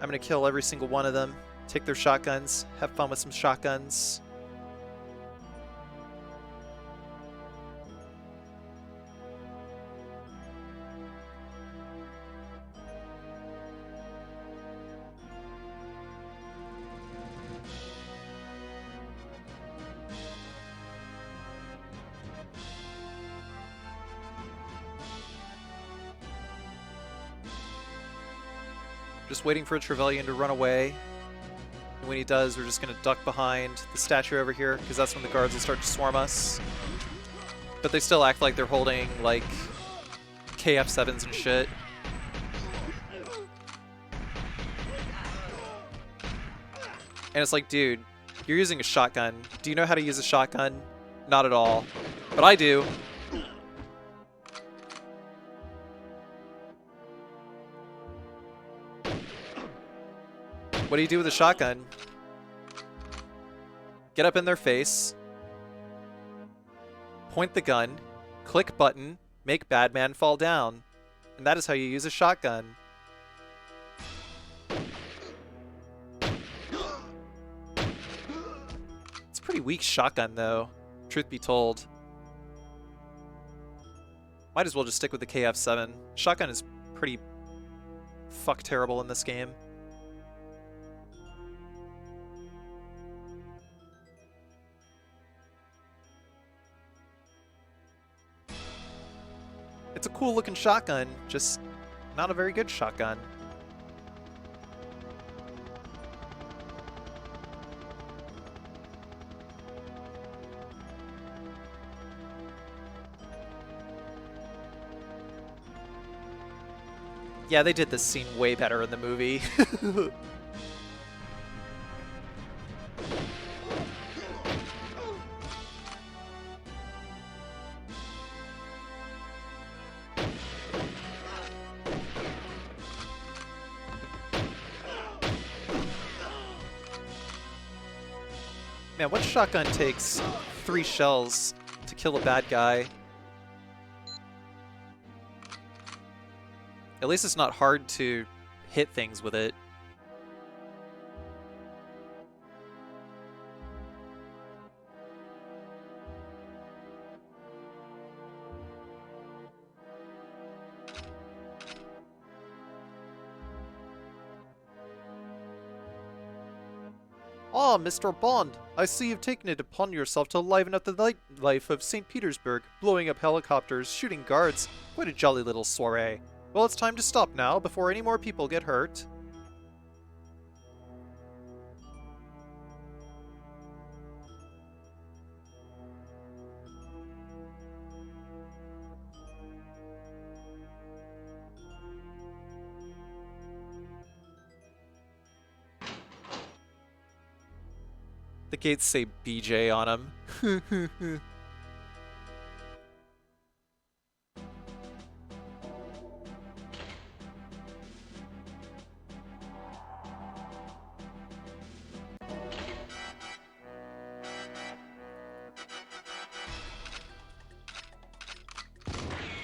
I'm gonna kill every single one of them, take their shotguns, have fun with some shotguns. Just waiting for Trevelyan to run away. And when he does, we're just going to duck behind the statue over here, because that's when the guards will start to swarm us. But they still act like they're holding, like, KF7s and shit. And it's like, dude, you're using a shotgun. Do you know how to use a shotgun? Not at all. But I do. What do you do with a shotgun? Get up in their face, point the gun, click button, make bad man fall down. And that is how you use a shotgun. It's a pretty weak shotgun though, truth be told. Might as well just stick with the KF7. Shotgun is pretty fuck terrible in this game. It's a cool looking shotgun, just not a very good shotgun. Yeah, they did this scene way better in the movie. Man, what shotgun takes 3 shells to kill a bad guy? At least it's not hard to hit things with it. Ah, Mr. Bond, I see you've taken it upon yourself to liven up the nightlife of St. Petersburg, blowing up helicopters, shooting guards. What a jolly little soiree. Well, it's time to stop now, before any more people get hurt. The gates say BJ on them.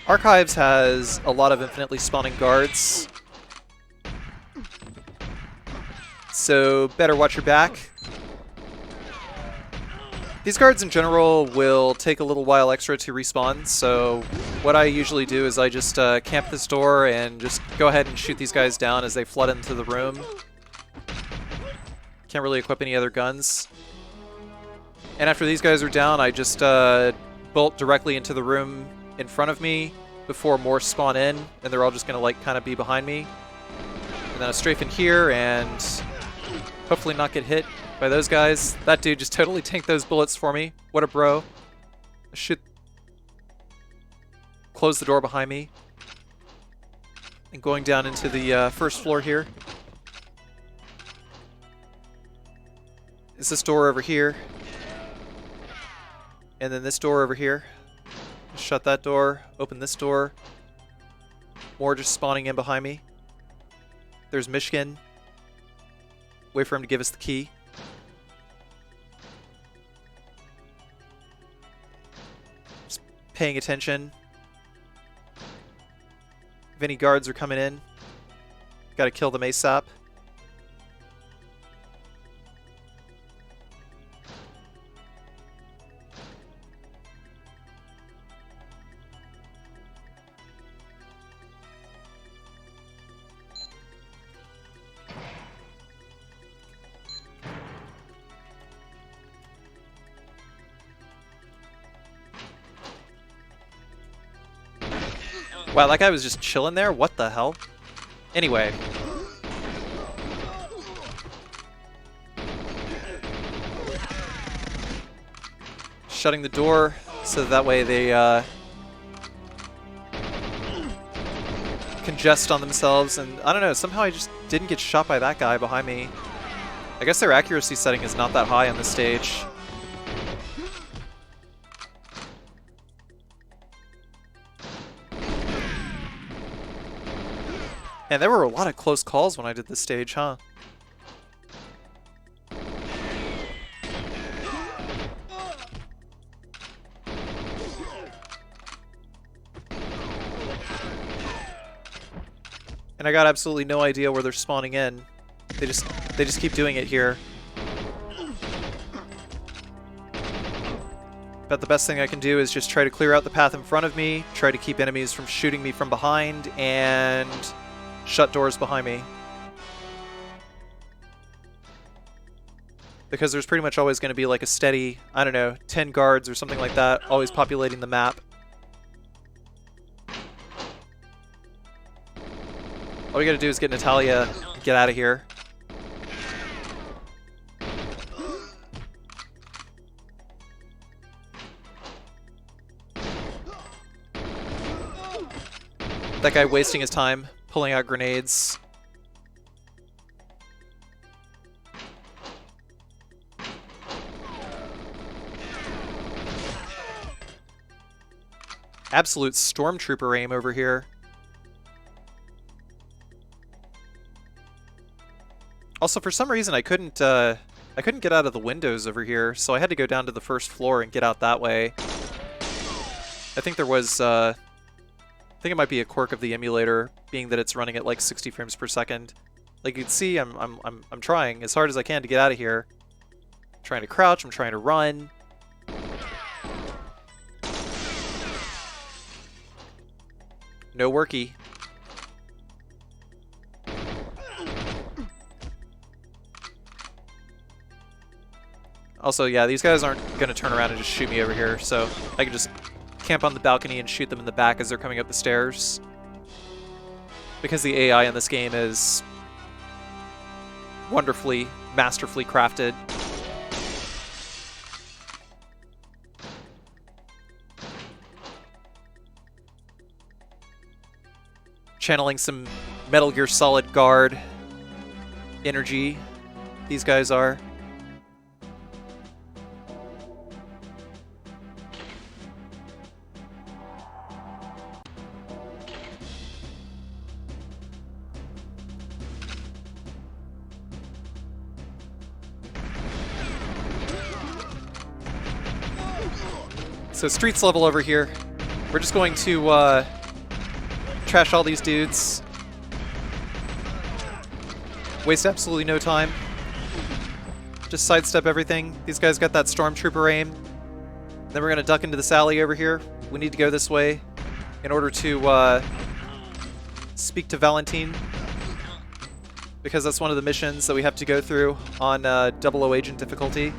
Archives has a lot of infinitely spawning guards, so better watch your back. These guards in general will take a little while extra to respawn, so what I usually do is I just camp this door and just go ahead and shoot these guys down as they flood into the room. Can't really equip any other guns. And after these guys are down, I just bolt directly into the room in front of me before more spawn in, and they're all just going to like kind of be behind me. And then I strafe in here and hopefully not get hit by those guys. That dude just totally tanked those bullets for me. What a bro. I should close the door behind me. And going down into the first floor here. Is this door over here. And then this door over here. Shut that door. Open this door. More just spawning in behind me. There's Michigan. Wait for him to give us the key. Just paying attention. If any guards are coming in, gotta kill them ASAP. Wow, that guy was just chilling there? What the hell? Anyway. Shutting the door so that way they congest on themselves, and I don't know, somehow I just didn't get shot by that guy behind me. I guess their accuracy setting is not that high on this stage. And there were a lot of close calls when I did this stage, huh? And I got absolutely no idea where they're spawning in. They just keep doing it here. But the best thing I can do is just try to clear out the path in front of me, try to keep enemies from shooting me from behind, and shut doors behind me. Because there's pretty much always going to be like a steady, I don't know, 10 guards or something like that, always populating the map. All we gotta do is get Natalia and get out of here. That guy wasting his time pulling out grenades. Absolute stormtrooper aim over here. Also, for some reason, I couldn't get out of the windows over here, so I had to go down to the first floor and get out that way. I think there was, I think it might be a quirk of the emulator, being that it's running at like 60 frames per second. Like you can see, I'm trying as hard as I can to get out of here. I'm trying to crouch, I'm trying to run. No worky. Also, yeah, these guys aren't going to turn around and just shoot me over here, so I can just camp on the balcony and shoot them in the back as they're coming up the stairs. Because the AI in this game is wonderfully, masterfully crafted. Channeling some Metal Gear Solid Guard energy, these guys are. So streets level over here. We're just going to trash all these dudes. Waste absolutely no time. Just sidestep everything. These guys got that stormtrooper aim. Then we're going to duck into this alley over here. We need to go this way in order to speak to Valentine, because that's one of the missions that we have to go through on 00 Agent difficulty.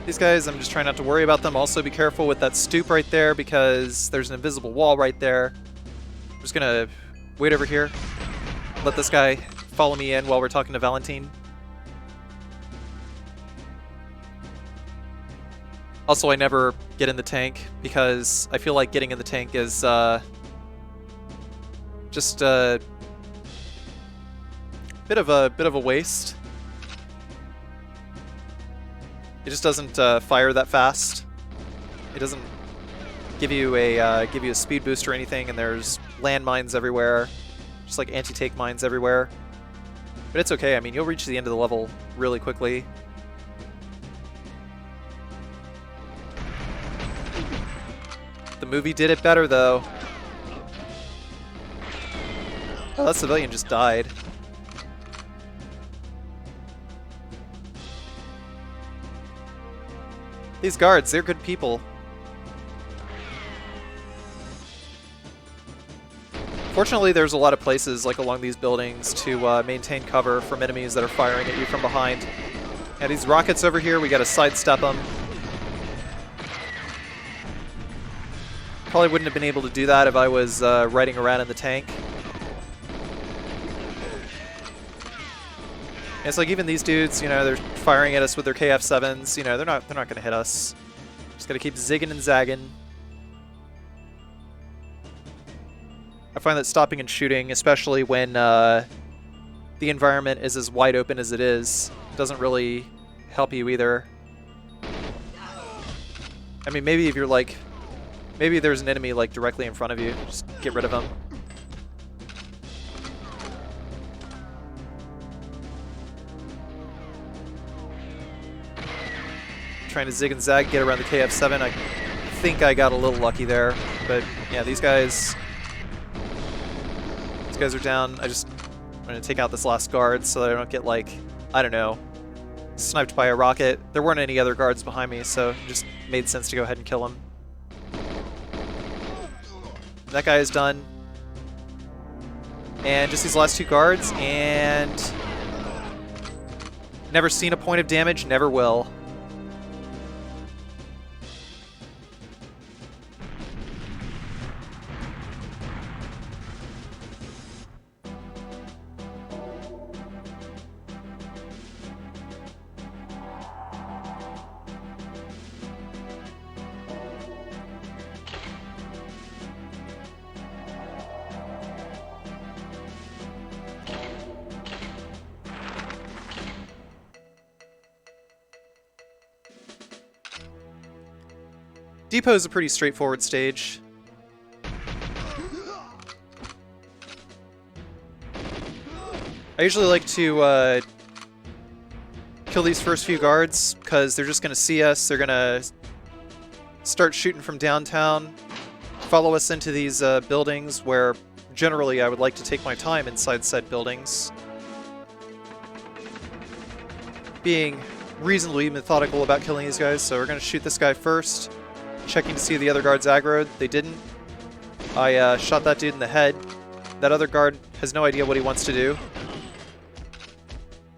These guys, I'm just trying not to worry about them. Also be careful with that stoop right there because there's an invisible wall right there. I'm just gonna wait over here. Let this guy follow me in while we're talking to Valentine. Also, I never get in the tank because I feel like getting in the tank is just a bit of a waste. It just doesn't fire that fast. It doesn't give you a speed boost or anything, and there's landmines everywhere, just like anti-tank mines everywhere. But it's okay. I mean, you'll reach the end of the level really quickly. The movie did it better, though. Oh, that civilian just died. These guards, they're good people. Fortunately, there's a lot of places like along these buildings to maintain cover from enemies that are firing at you from behind. And these rockets over here, we gotta sidestep them. Probably wouldn't have been able to do that if I was riding around in the tank. And it's like even these dudes, you know, they're firing at us with their KF7s. You know, they're not gonna hit us. Just gotta keep zigging and zagging. I find that stopping and shooting, especially when the environment is as wide open as it is, doesn't really help you either. I mean, maybe if you're like, maybe there's an enemy like directly in front of you, just get rid of them. Trying to zig and zag, get around the KF7. I think I got a little lucky there, but yeah, these guys are down. I'm gonna take out this last guard so that I don't get, like, I don't know, sniped by a rocket. There weren't any other guards behind me, so it just made sense to go ahead and kill him. That guy is done. And just these last two guards, and never seen a point of damage, never will. Depot is a pretty straightforward stage. I usually like to kill these first few guards because they're just going to see us. They're going to start shooting from downtown, follow us into these buildings where generally I would like to take my time inside said buildings. Being reasonably methodical about killing these guys, so we're going to shoot this guy first. Checking to see the other guards aggroed. They didn't. I shot that dude in the head. That other guard has no idea what he wants to do.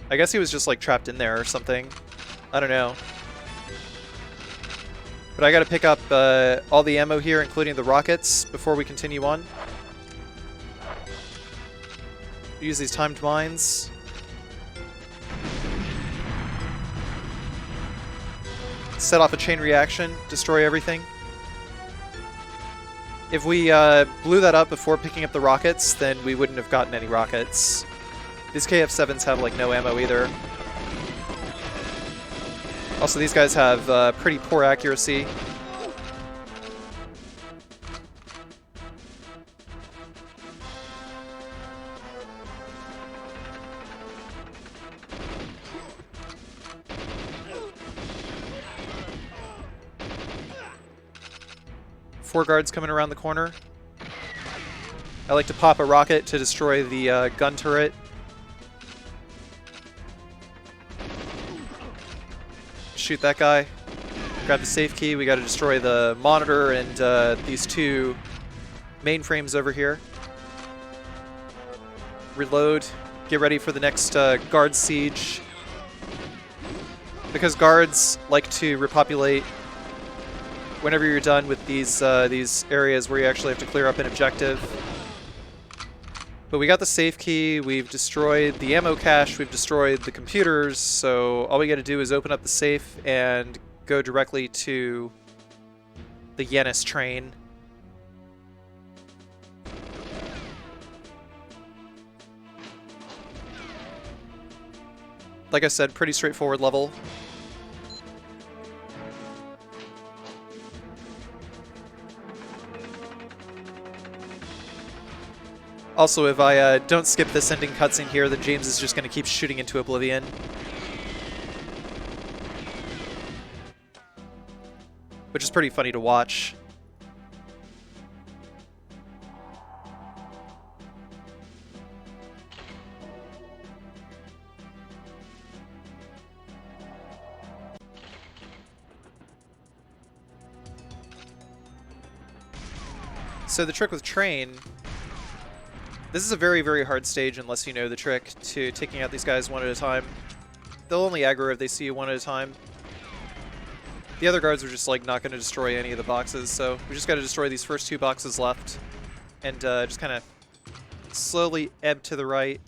I guess he was just like trapped in there or something. I don't know. But I gotta pick up all the ammo here, including the rockets, before we continue on. Use these timed mines. Set off a chain reaction, destroy everything. If we blew that up before picking up the rockets, then we wouldn't have gotten any rockets. These KF7s have like no ammo either. Also, these guys have pretty poor accuracy. 4 guards coming around the corner. I like to pop a rocket to destroy the gun turret. Shoot that guy. Grab the safe key. We got to destroy the monitor and these 2 mainframes over here. Reload. Get ready for the next guard siege. Because guards like to repopulate whenever you're done with these areas where you actually have to clear up an objective. But we got the safe key, we've destroyed the ammo cache, we've destroyed the computers, so all we gotta do is open up the safe and go directly to the Yenis train. Like I said, pretty straightforward level. Also, if I don't skip this ending cutscene here, then James is just going to keep shooting into oblivion. Which is pretty funny to watch. So the trick with Train... This is a very, very hard stage unless you know the trick to taking out these guys one at a time. They'll only aggro if they see you one at a time. The other guards are just like not going to destroy any of the boxes, so we just got to destroy these first 2 boxes left and just kind of slowly ebb to the right.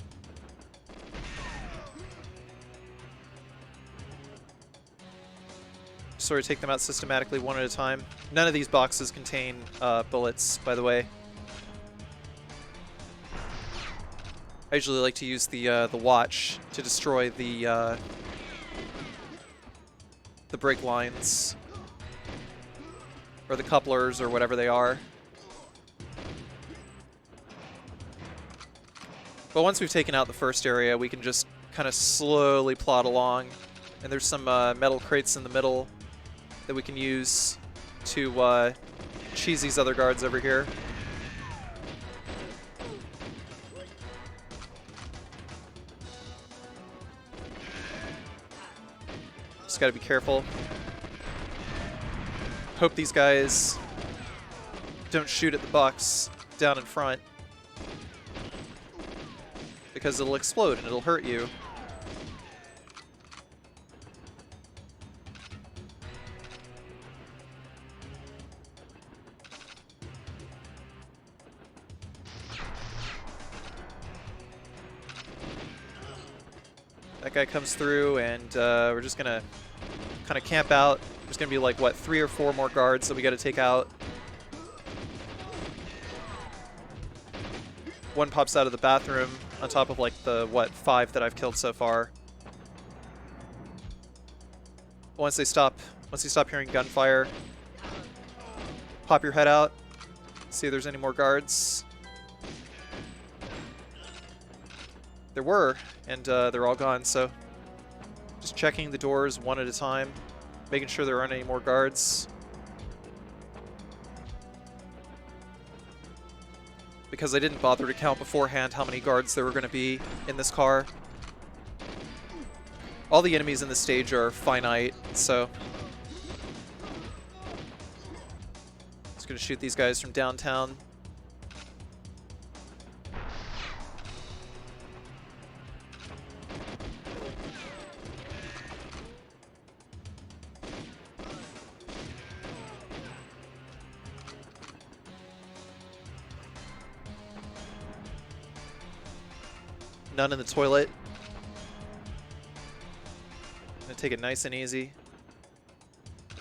Sort of take them out systematically one at a time. None of these boxes contain bullets, by the way. I usually like to use the watch to destroy the brake lines or the couplers or whatever they are. But once we've taken out the first area, we can just kind of slowly plod along, and there's some metal crates in the middle that we can use to cheese these other guards over here. Just gotta be careful. Hope these guys don't shoot at the box down in front, because it'll explode and it'll hurt you. That guy comes through, and we're just gonna kind of camp out. There's gonna be like, what, 3 or 4 more guards that we gotta take out. One pops out of the bathroom on top of like the, what, 5 that I've killed so far. Once you stop hearing gunfire, pop your head out, see if there's any more guards. There were, and they're all gone, so just checking the doors one at a time, making sure there aren't any more guards. Because I didn't bother to count beforehand how many guards there were going to be in this car. All the enemies in this stage are finite, so just going to shoot these guys from downtown. None in the toilet. I'm gonna take it nice and easy.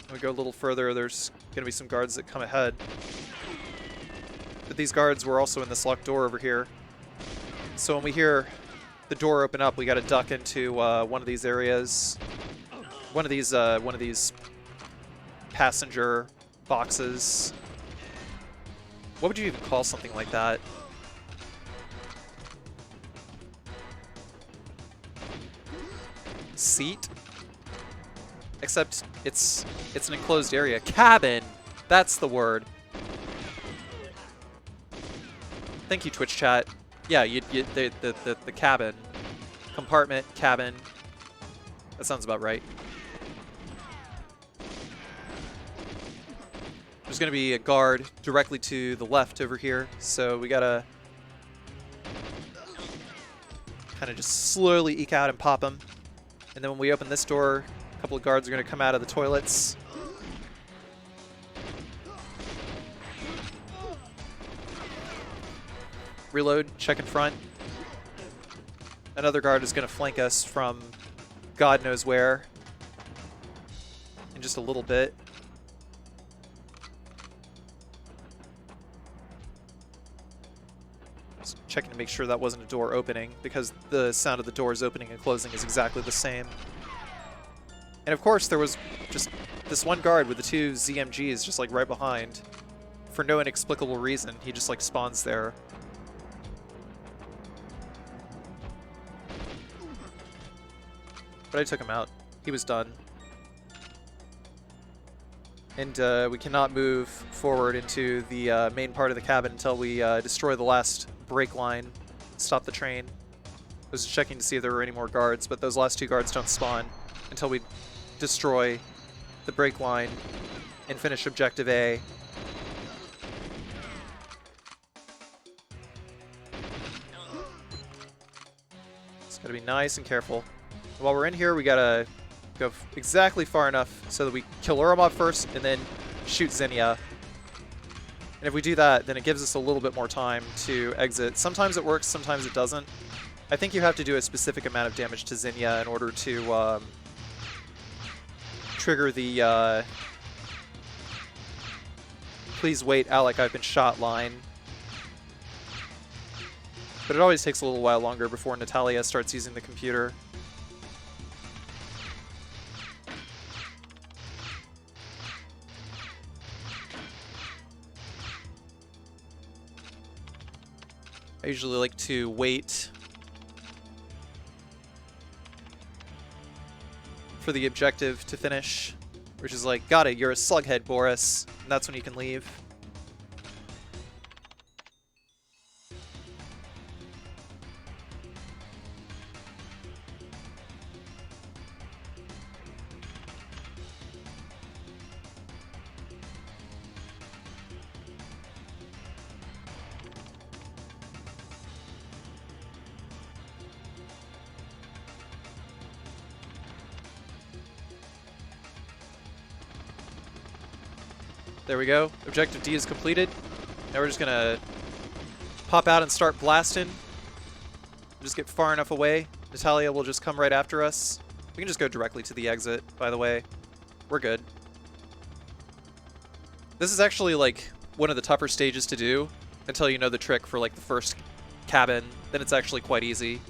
When we go a little further, there's gonna be some guards that come ahead. But these guards were also in this locked door over here. So when we hear the door open up, we gotta duck into one of these areas. One of these passenger boxes. What would you even call something like that? Seat? Except it's an enclosed area. Cabin! That's the word. Thank you, Twitch chat. Yeah, the cabin. Compartment, cabin. That sounds about right. There's going to be a guard directly to the left over here, so we gotta kind of just slowly eke out and pop them. And then when we open this door, a couple of guards are going to come out of the toilets. Reload, check in front. Another guard is going to flank us from God knows where in just a little bit. Just checking to make sure that wasn't a door opening, because the sound of the doors opening and closing is exactly the same. And of course there was just this one guard with the two ZMGs just like right behind. For no inexplicable reason, he just like spawns there. But I took him out. He was done. And we cannot move forward into the main part of the cabin until we destroy the last brake line, stop the train. I was checking to see if there were any more guards, but those last two guards don't spawn until we destroy the brake line and finish Objective A. Just gotta be nice and careful. While we're in here, we gotta go exactly far enough so that we kill Uromov first and then shoot Xenia. And if we do that, then it gives us a little bit more time to exit. Sometimes it works, sometimes it doesn't. I think you have to do a specific amount of damage to Xenia in order to trigger the please wait, Alec, I've been shot line. But it always takes a little while longer before Natalia starts using the computer. I usually like to wait for the objective to finish, which is like, got it, you're a slughead, Boris, and that's when you can leave. There we go. Objective D is completed. Now we're just gonna pop out and start blasting. Just get far enough away. Natalia will just come right after us. We can just go directly to the exit, by the way. We're good. This is actually like one of the tougher stages to do until you know the trick for like the first cabin. Then it's actually quite easy.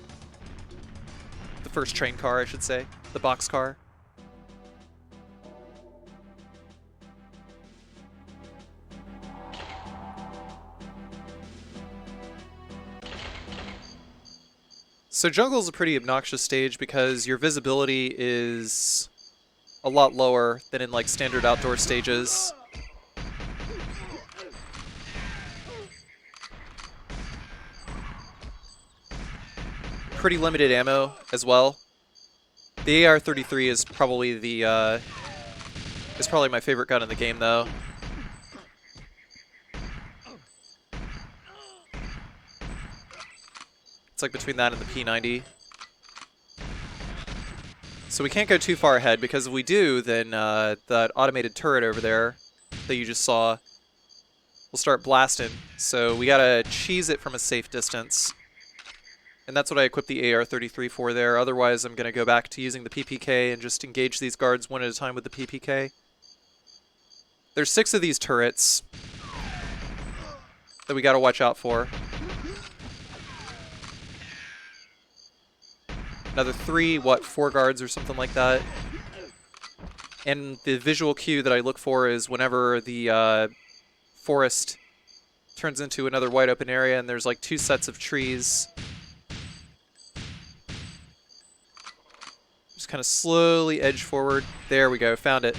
The first train car, I should say. The box car. So jungle is a pretty obnoxious stage because your visibility is a lot lower than in like standard outdoor stages. Pretty limited ammo as well. The AR-33 is probably the my favorite gun in the game though. It's like between that and the P90. So we can't go too far ahead, because if we do, then that automated turret over there that you just saw will start blasting. So we gotta cheese it from a safe distance. And that's what I equipped the AR-33 for there. Otherwise, I'm gonna go back to using the PPK and just engage these guards one at a time with the PPK. There's 6 of these turrets that we gotta watch out for. Another 3, 4 guards or something like that. And the visual cue that I look for is whenever the forest turns into another wide open area and there's like 2 sets of trees. Just kind of slowly edge forward. There we go, found it.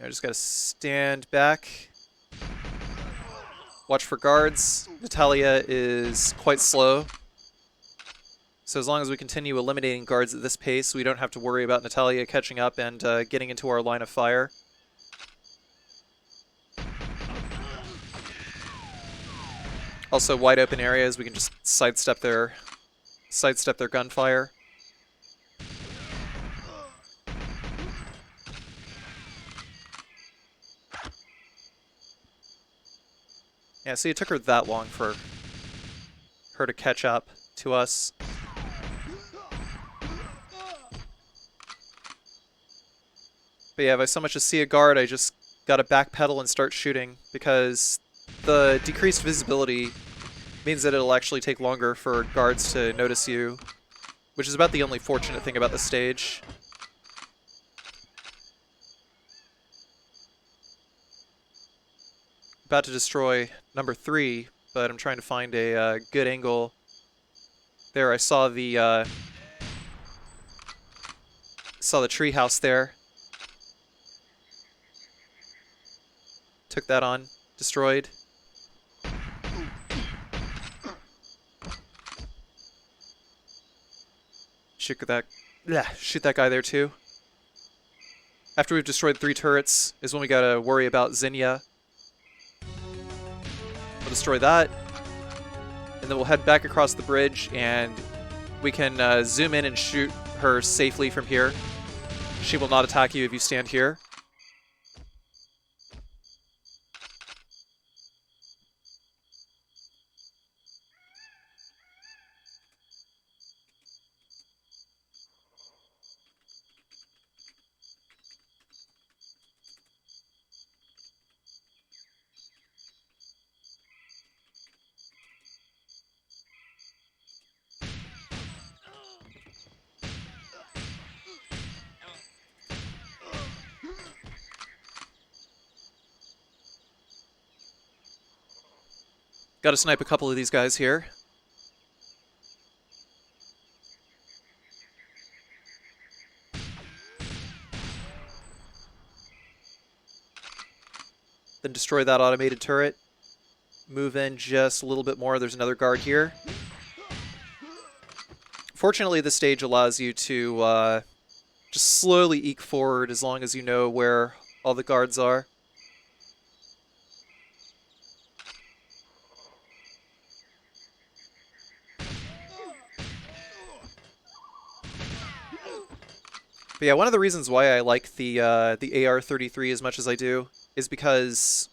I just gotta stand back. Watch for guards. Natalia is quite slow. So as long as we continue eliminating guards at this pace, we don't have to worry about Natalia catching up and getting into our line of fire. Also, wide open areas, we can just sidestep their gunfire. Yeah, see, it took her that long for her to catch up to us. But yeah, if I so much as see a guard, I just gotta backpedal and start shooting, because the decreased visibility means that it'll actually take longer for guards to notice you, which is about the only fortunate thing about this stage. About to destroy number 3, but I'm trying to find a good angle. There, I saw the treehouse there. Took that on, destroyed. Shoot that guy there too. After we've destroyed 3 turrets is when we gotta worry about Zinnia. We'll destroy that, and then we'll head back across the bridge, and we can zoom in and shoot her safely from here. She will not attack you if you stand here. Gotta snipe a couple of these guys here. Then destroy that automated turret. Move in just a little bit more. There's another guard here. Fortunately, this stage allows you to just slowly eke forward as long as you know where all the guards are. But yeah, one of the reasons why I like the AR-33 as much as I do is because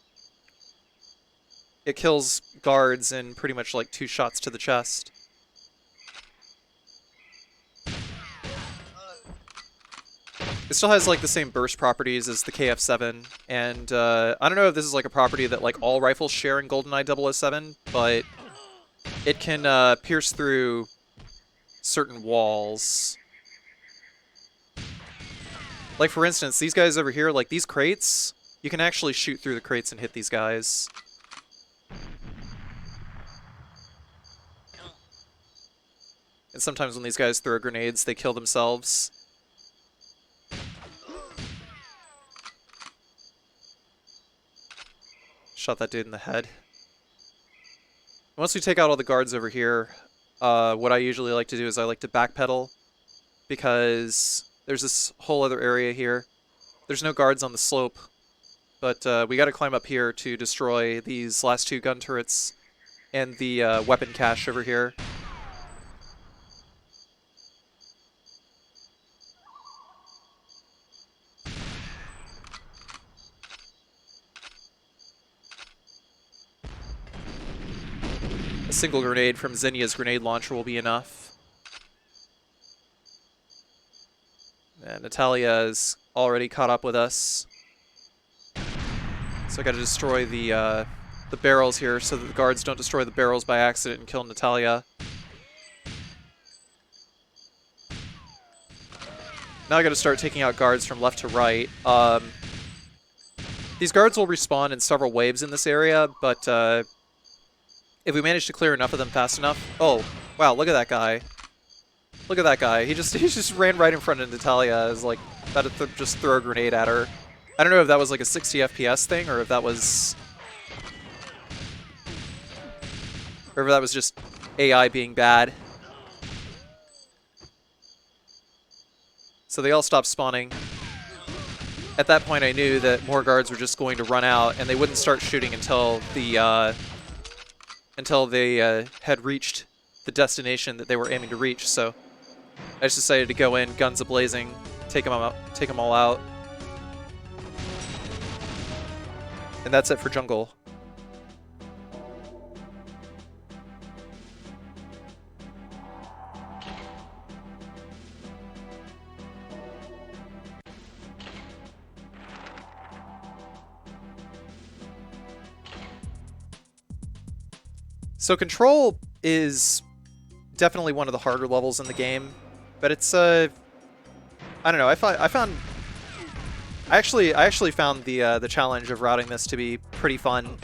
it kills guards in pretty much like 2 shots to the chest. It still has like the same burst properties as the KF7, and I don't know if this is like a property that like all rifles share in Goldeneye 007, but it can pierce through certain walls. Like, for instance, these guys over here, like these crates, you can actually shoot through the crates and hit these guys. And sometimes when these guys throw grenades, they kill themselves. Shot that dude in the head. Once we take out all the guards over here, what I usually like to do is I like to backpedal, because there's this whole other area here. There's no guards on the slope, but we gotta climb up here to destroy these last 2 gun turrets and the weapon cache over here. A single grenade from Zinnia's grenade launcher will be enough. And Natalia is already caught up with us. So I gotta destroy the barrels here so that the guards don't destroy the barrels by accident and kill Natalia. Now I gotta start taking out guards from left to right. These guards will respawn in several waves in this area, but if we manage to clear enough of them fast enough... Oh, wow, look at that guy. Look at that guy. He just ran right in front of Natalia. Is like about to just throw a grenade at her. I don't know if that was like a 60 FPS thing, or if that was... or if that was just AI being bad. So they all stopped spawning. At that point I knew that more guards were just going to run out, and they wouldn't start shooting until they had reached the destination that they were aiming to reach. So I just decided to go in, guns a-blazing, take them all out. And that's it for jungle. So Control is definitely one of the harder levels in the game, but it's I don't know. I actually found the challenge of routing this to be pretty fun.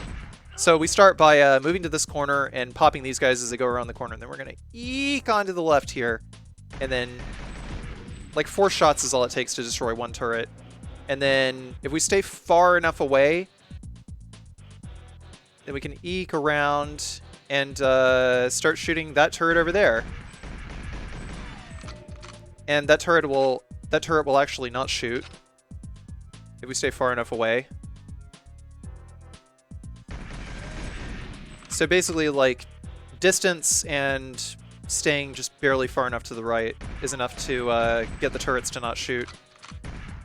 So we start by moving to this corner and popping these guys as they go around the corner, and then we're gonna eek onto the left here, and then like 4 shots is all it takes to destroy one turret. And then if we stay far enough away, then we can eke around and start shooting that turret over there. And that turret will actually not shoot if we stay far enough away. So basically, like, distance and staying just barely far enough to the right is enough to get the turrets to not shoot.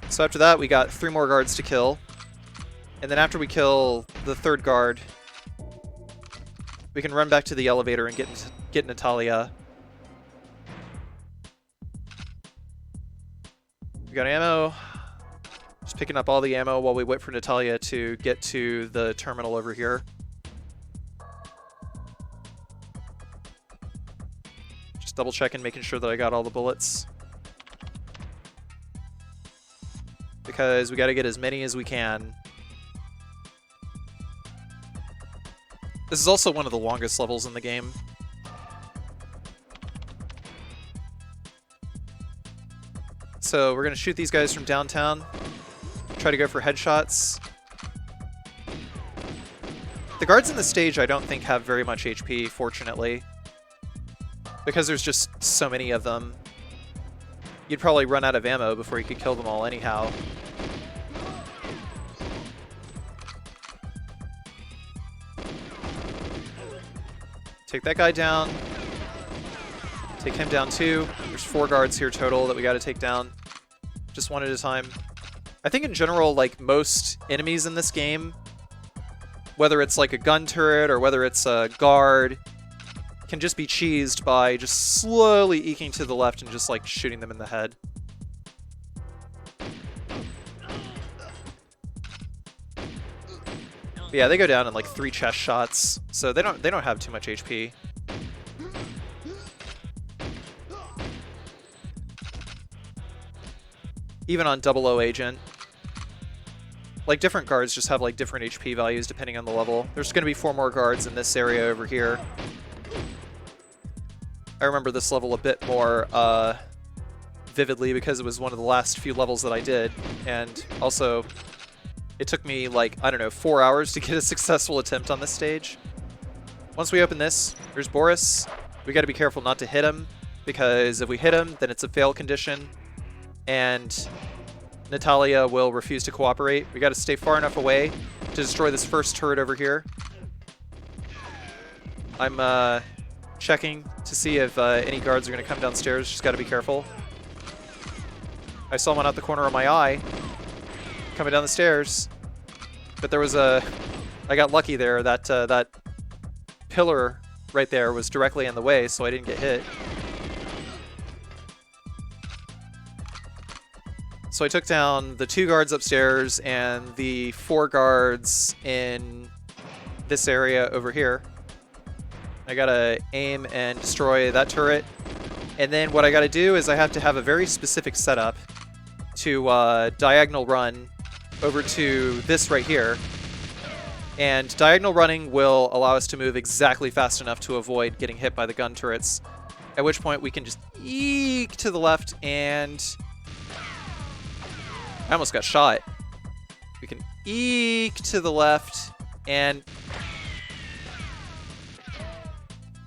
So after that, we got 3 more guards to kill. And then after we kill the 3rd guard, we can run back to the elevator and get Natalia. We got ammo. Just picking up all the ammo while we wait for Natalia to get to the terminal over here. Just double checking, making sure that I got all the bullets. Because we gotta get as many as we can. This is also one of the longest levels in the game. So we're going to shoot these guys from downtown. Try to go for headshots. The guards in the stage I don't think have very much HP, fortunately. Because there's just so many of them. You'd probably run out of ammo before you could kill them all anyhow. Take that guy down. Take him down too. There's 4 guards here total that we gotta take down. Just one at a time. I think in general, like, most enemies in this game, whether it's like a gun turret or whether it's a guard, can just be cheesed by just slowly eking to the left and just, like, shooting them in the head. But yeah, they go down in like 3 chest shots, so they don't have too much HP. Even on 00 Agent, like, different guards just have like different HP values depending on the level. There's going to be 4 more guards in this area over here. I remember this level a bit more vividly because it was one of the last few levels that I did, and also it took me, like, I don't know, 4 hours to get a successful attempt on this stage. Once we open this, there's Boris. We got to be careful not to hit him, because if we hit him, then it's a fail condition, and Natalia will refuse to cooperate. We got to stay far enough away to destroy this first turret over here. I'm checking to see if any guards are going to come downstairs. Just got to be careful. I saw one out the corner of my eye coming down the stairs, but there was I got lucky there. That pillar right there was directly in the way, so I didn't get hit. So I took down the 2 guards upstairs and the 4 guards in this area over here. I gotta aim and destroy that turret, and then what I gotta do is I have to have a very specific setup to diagonal run over to this right here. And diagonal running will allow us to move exactly fast enough to avoid getting hit by the gun turrets, at which point we can just eek to the left, and I almost got shot. We can eke to the left, and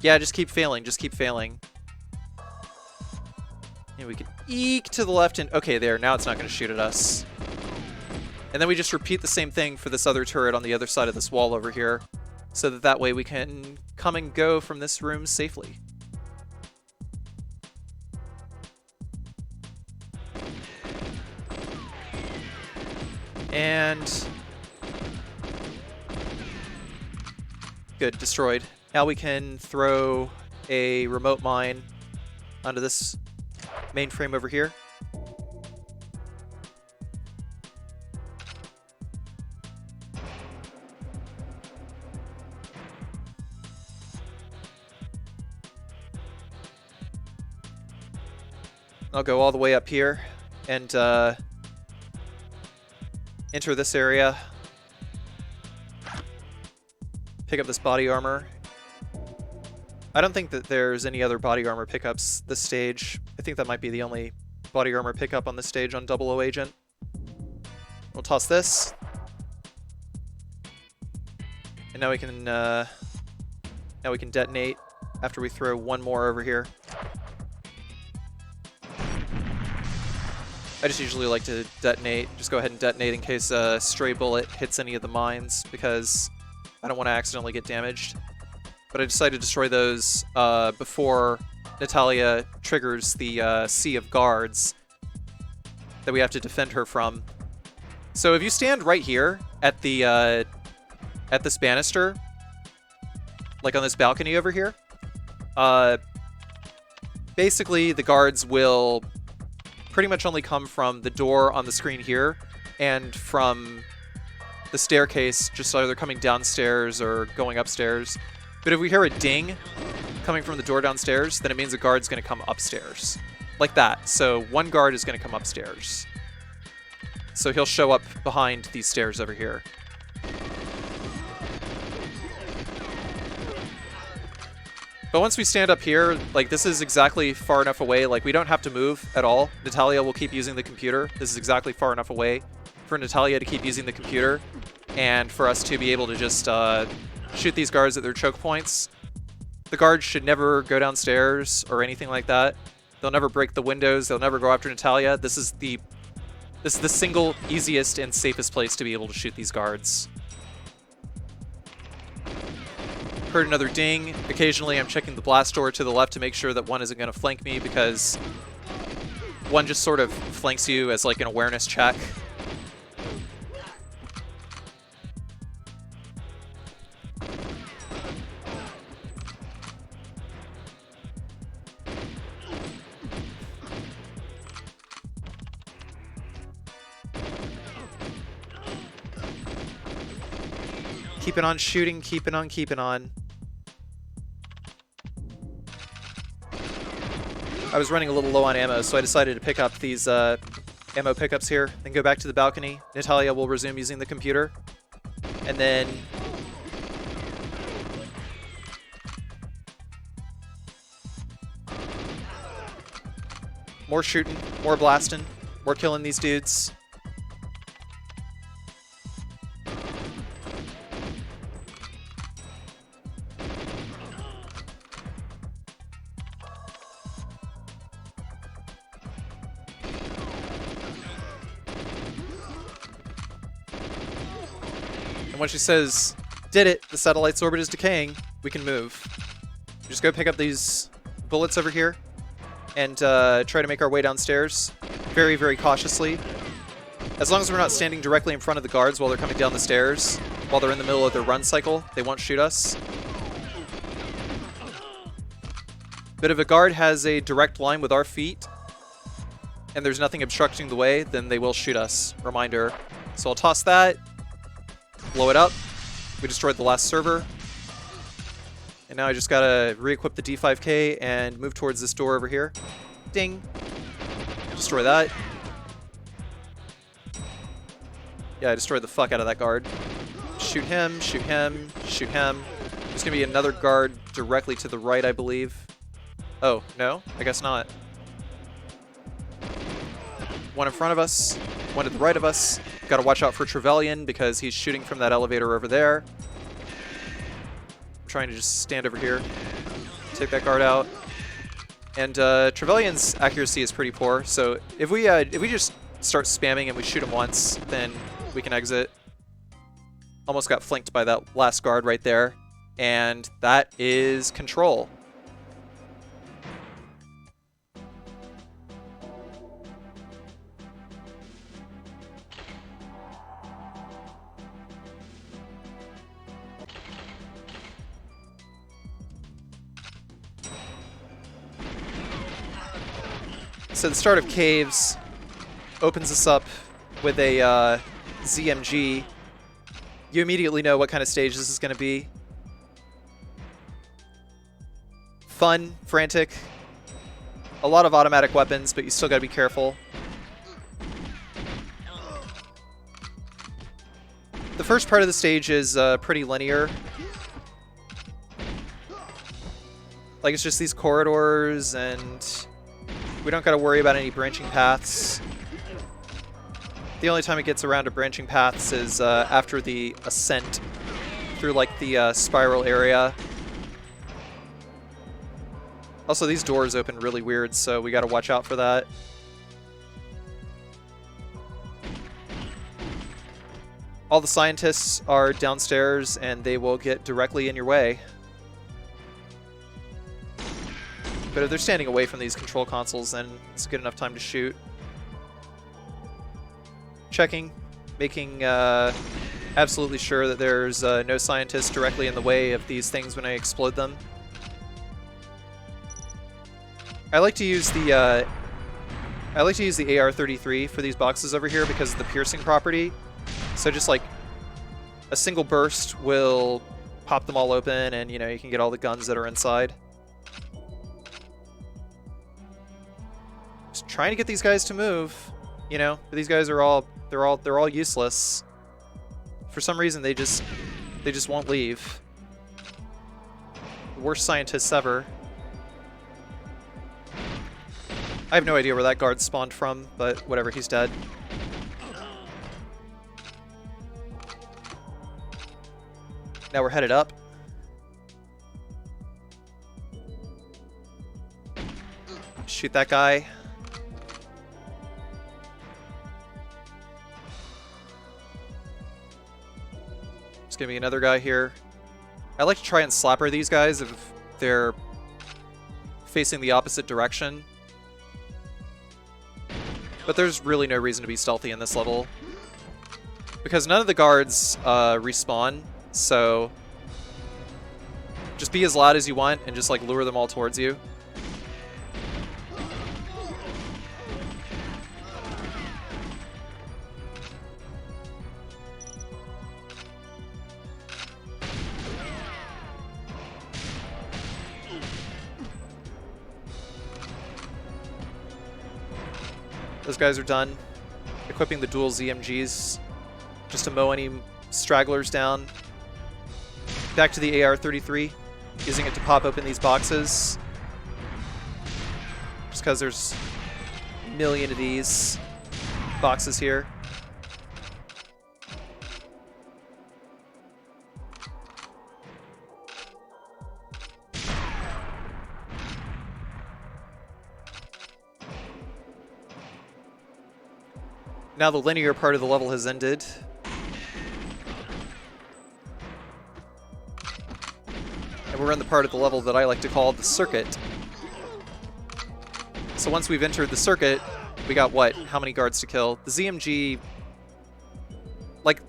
yeah, just keep failing, just keep failing. And we can eke to the left, and okay, there, now it's not going to shoot at us. And then we just repeat the same thing for this other turret on the other side of this wall over here, so that that way we can come and go from this room safely. And good, destroyed. Now we can throw a remote mine onto this mainframe over here. I'll go all the way up here and enter this area. Pick up this body armor. I don't think that there's any other body armor pickups this stage. I think that might be the only body armor pickup on this stage on 00 Agent. We'll toss this. And now we can detonate after we throw one more over here. I just usually like to detonate, just go ahead and detonate in case a stray bullet hits any of the mines, because I don't want to accidentally get damaged. But I decided to destroy those before Natalia triggers the sea of guards that we have to defend her from. So if you stand right here at the at this banister, like on this balcony over here, basically the guards will pretty much only come from the door on the screen here and from the staircase, just either coming downstairs or going upstairs. But if we hear a ding coming from the door downstairs, then it means a guard's going to come upstairs. Like that. So one guard is going to come upstairs. So he'll show up behind these stairs over here. But once we stand up here, like, this is exactly far enough away, like, we don't have to move at all. Natalia will keep using the computer. This is exactly far enough away for Natalia to keep using the computer and for us to be able to just shoot these guards at their choke points. The guards should never go downstairs or anything like that. They'll never break the windows. They'll never go after Natalia. This is the single easiest and safest place to be able to shoot these guards. Heard another ding. Occasionally I'm checking the blast door to the left to make sure that one isn't going to flank me, because one just sort of flanks you as like an awareness check. Keeping on shooting, keeping on keeping on. I was running a little low on ammo, so I decided to pick up these ammo pickups here, then go back to the balcony. Natalia will resume using the computer. And then more shooting, more blasting, more killing these dudes. And when she says, "Did it, the satellite's orbit is decaying," we can move. Just go pick up these bullets over here and try to make our way downstairs very, very cautiously. As long as we're not standing directly in front of the guards while they're coming down the stairs, while they're in the middle of their run cycle, they won't shoot us. But if a guard has a direct line with our feet and there's nothing obstructing the way, then they will shoot us. Reminder. So I'll toss that. Blow it up. We destroyed the last server. And now I just gotta re-equip the D5K and move towards this door over here. Ding. Destroy that. Yeah, I destroyed the fuck out of that guard. Shoot him, shoot him, shoot him. There's gonna be another guard directly to the right, I believe. Oh, no? I guess not. One in front of us, one to the right of us. Gotta watch out for Trevelyan because he's shooting from that elevator over there. I'm trying to just stand over here, take that guard out. And Trevelyan's accuracy is pretty poor, so if we just start spamming and we shoot him once, then we can exit. Almost got flanked by that last guard right there. And that is control. So the start of Caves opens us up with a ZMG. You immediately know what kind of stage this is going to be. Fun, frantic, a lot of automatic weapons, but you still got to be careful. The first part of the stage is pretty linear. Like, it's just these corridors, and we don't got to worry about any branching paths. The only time it gets around to branching paths is after the ascent through, like, the spiral area. Also, these doors open really weird, so we gotta watch out for that. All the scientists are downstairs, and they will get directly in your way. But if they're standing away from these control consoles, then it's a good enough time to shoot. Checking, making absolutely sure that there's no scientists directly in the way of these things when I explode them. I like to use the AR-33 for these boxes over here because of the piercing property. So just like a single burst will pop them all open, and you know, you can get all the guns that are inside. Just trying to get these guys to move, you know. But these guys are they're all useless. For some reason, they just won't leave. The worst scientists ever. I have no idea where that guard spawned from, but whatever, he's dead. Now we're headed up. Shoot that guy. There's gonna be another guy here. I like to try and slapper these guys if they're facing the opposite direction. But there's really no reason to be stealthy in this level, because none of the guards respawn, so just be as loud as you want and just like lure them all towards you. Those guys are done. Equipping the dual ZMGs just to mow any stragglers down. Back to the AR-33, using it to pop open these boxes. Just because there's a million of these boxes here. Now the linear part of the level has ended. And we're in the part of the level that I like to call the circuit. So once we've entered the circuit, we got what? How many guards to kill? The ZMG... Like,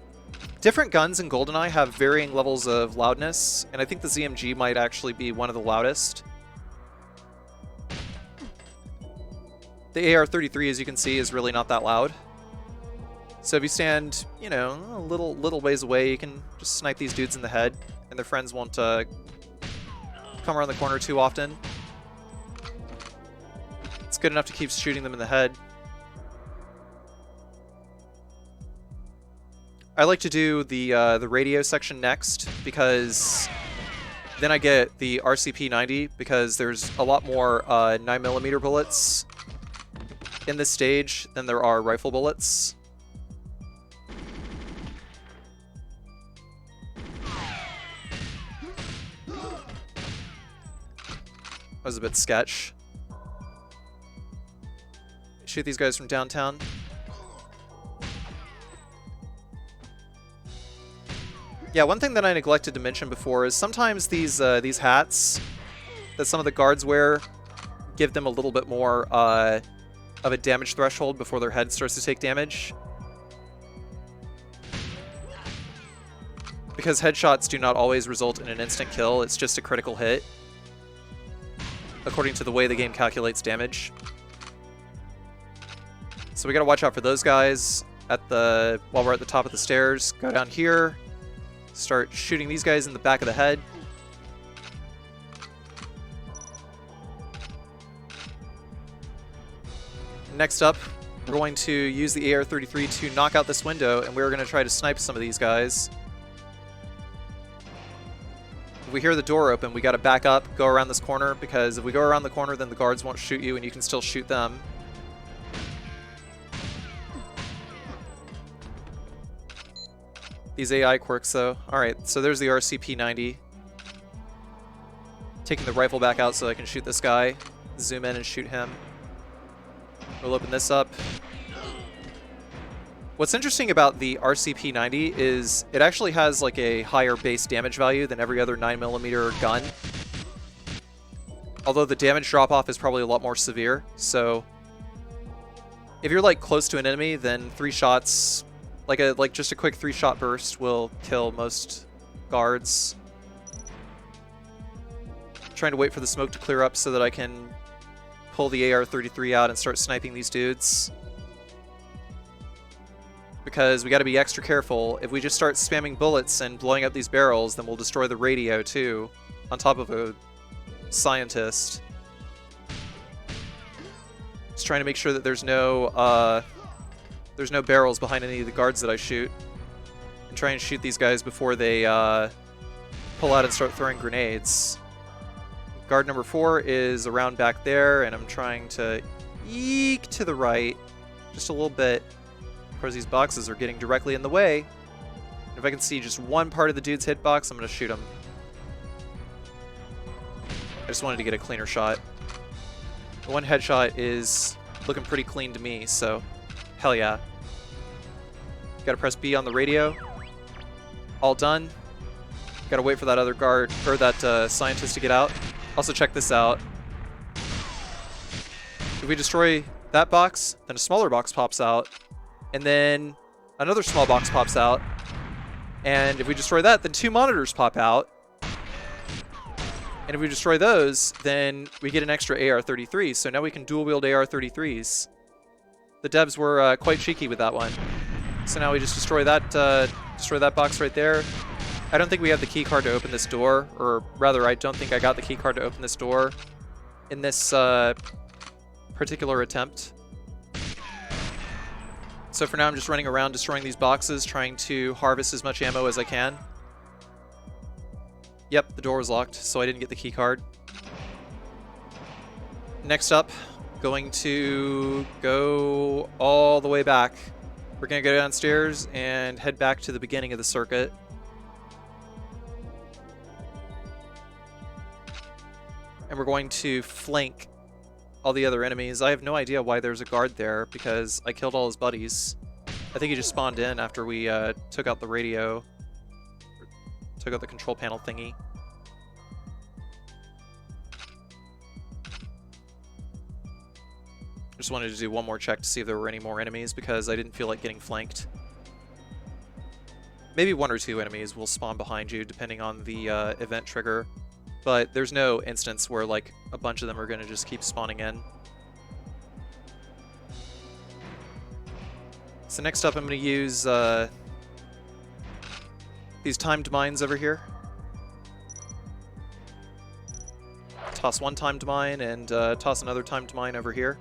different guns in Goldeneye have varying levels of loudness, and I think the ZMG might actually be one of the loudest. The AR-33, as you can see, is really not that loud. So if you stand, you know, a little ways away, you can just snipe these dudes in the head, and their friends won't come around the corner too often. It's good enough to keep shooting them in the head. I like to do the radio section next, because then I get the RCP-90, because there's a lot more 9mm bullets in this stage than there are rifle bullets. was a bit sketch. Shoot these guys from downtown. Yeah, one thing that I neglected to mention before is sometimes these hats that some of the guards wear give them a little bit more of a damage threshold before their head starts to take damage. Because headshots do not always result in an instant kill, it's just a critical hit, according to the way the game calculates damage. So we gotta watch out for those guys while we're at the top of the stairs. Go down here, start shooting these guys in the back of the head. Next up, we're going to use the AR-33 to knock out this window, and we're going to try to snipe some of these guys. If we hear the door open, we got to back up, go around this corner, because if we go around the corner, then the guards won't shoot you, and you can still shoot them. These AI quirks, though. Alright, so there's the RCP-90. Taking the rifle back out so I can shoot this guy. Zoom in and shoot him. We'll open this up. What's interesting about the RCP-90 is it actually has like a higher base damage value than every other 9mm gun. Although the damage drop-off is probably a lot more severe, so if you're like close to an enemy, then 3 shots, like just a quick 3-shot burst will kill most guards. Trying to wait for the smoke to clear up so that I can pull the AR-33 out and start sniping these dudes. Because we gotta be extra careful. If we just start spamming bullets and blowing up these barrels, then we'll destroy the radio too, on top of a scientist. Just trying to make sure that there's no barrels behind any of the guards that I shoot. And try and shoot these guys before they pull out and start throwing grenades. Guard number 4 is around back there, and I'm trying to eek to the right just a little bit. Of course, these boxes are getting directly in the way. And if I can see just one part of the dude's hitbox, I'm going to shoot him. I just wanted to get a cleaner shot. The one headshot is looking pretty clean to me, so hell yeah. Gotta press B on the radio. All done. Gotta wait for that other guard, or that scientist to get out. Also check this out. If we destroy that box, then a smaller box pops out, and then another small box pops out, and if we destroy that, then 2 monitors pop out, and if we destroy those, then we get an extra AR-33, so now we can dual-wield AR-33s. The devs were quite cheeky with that one. So now we just destroy that box right there. I don't think we have the key card to open this door, or rather, I don't think I got the key card to open this door in this particular attempt. So for now, I'm just running around destroying these boxes, trying to harvest as much ammo as I can. Yep, the door was locked, so I didn't get the key card. Next up, going to go all the way back. We're going to go downstairs and head back to the beginning of the circuit. And we're going to flank all the other enemies. I have no idea why there's a guard there, because I killed all his buddies. I think he just spawned in after we took out the radio. Took out the control panel thingy. Just wanted to do one more check to see if there were any more enemies, because I didn't feel like getting flanked. Maybe 1 or 2 enemies will spawn behind you, depending on the event trigger. But there's no instance where like a bunch of them are going to just keep spawning in. So next up, I'm going to use these timed mines over here. Toss one timed mine and toss another timed mine over here.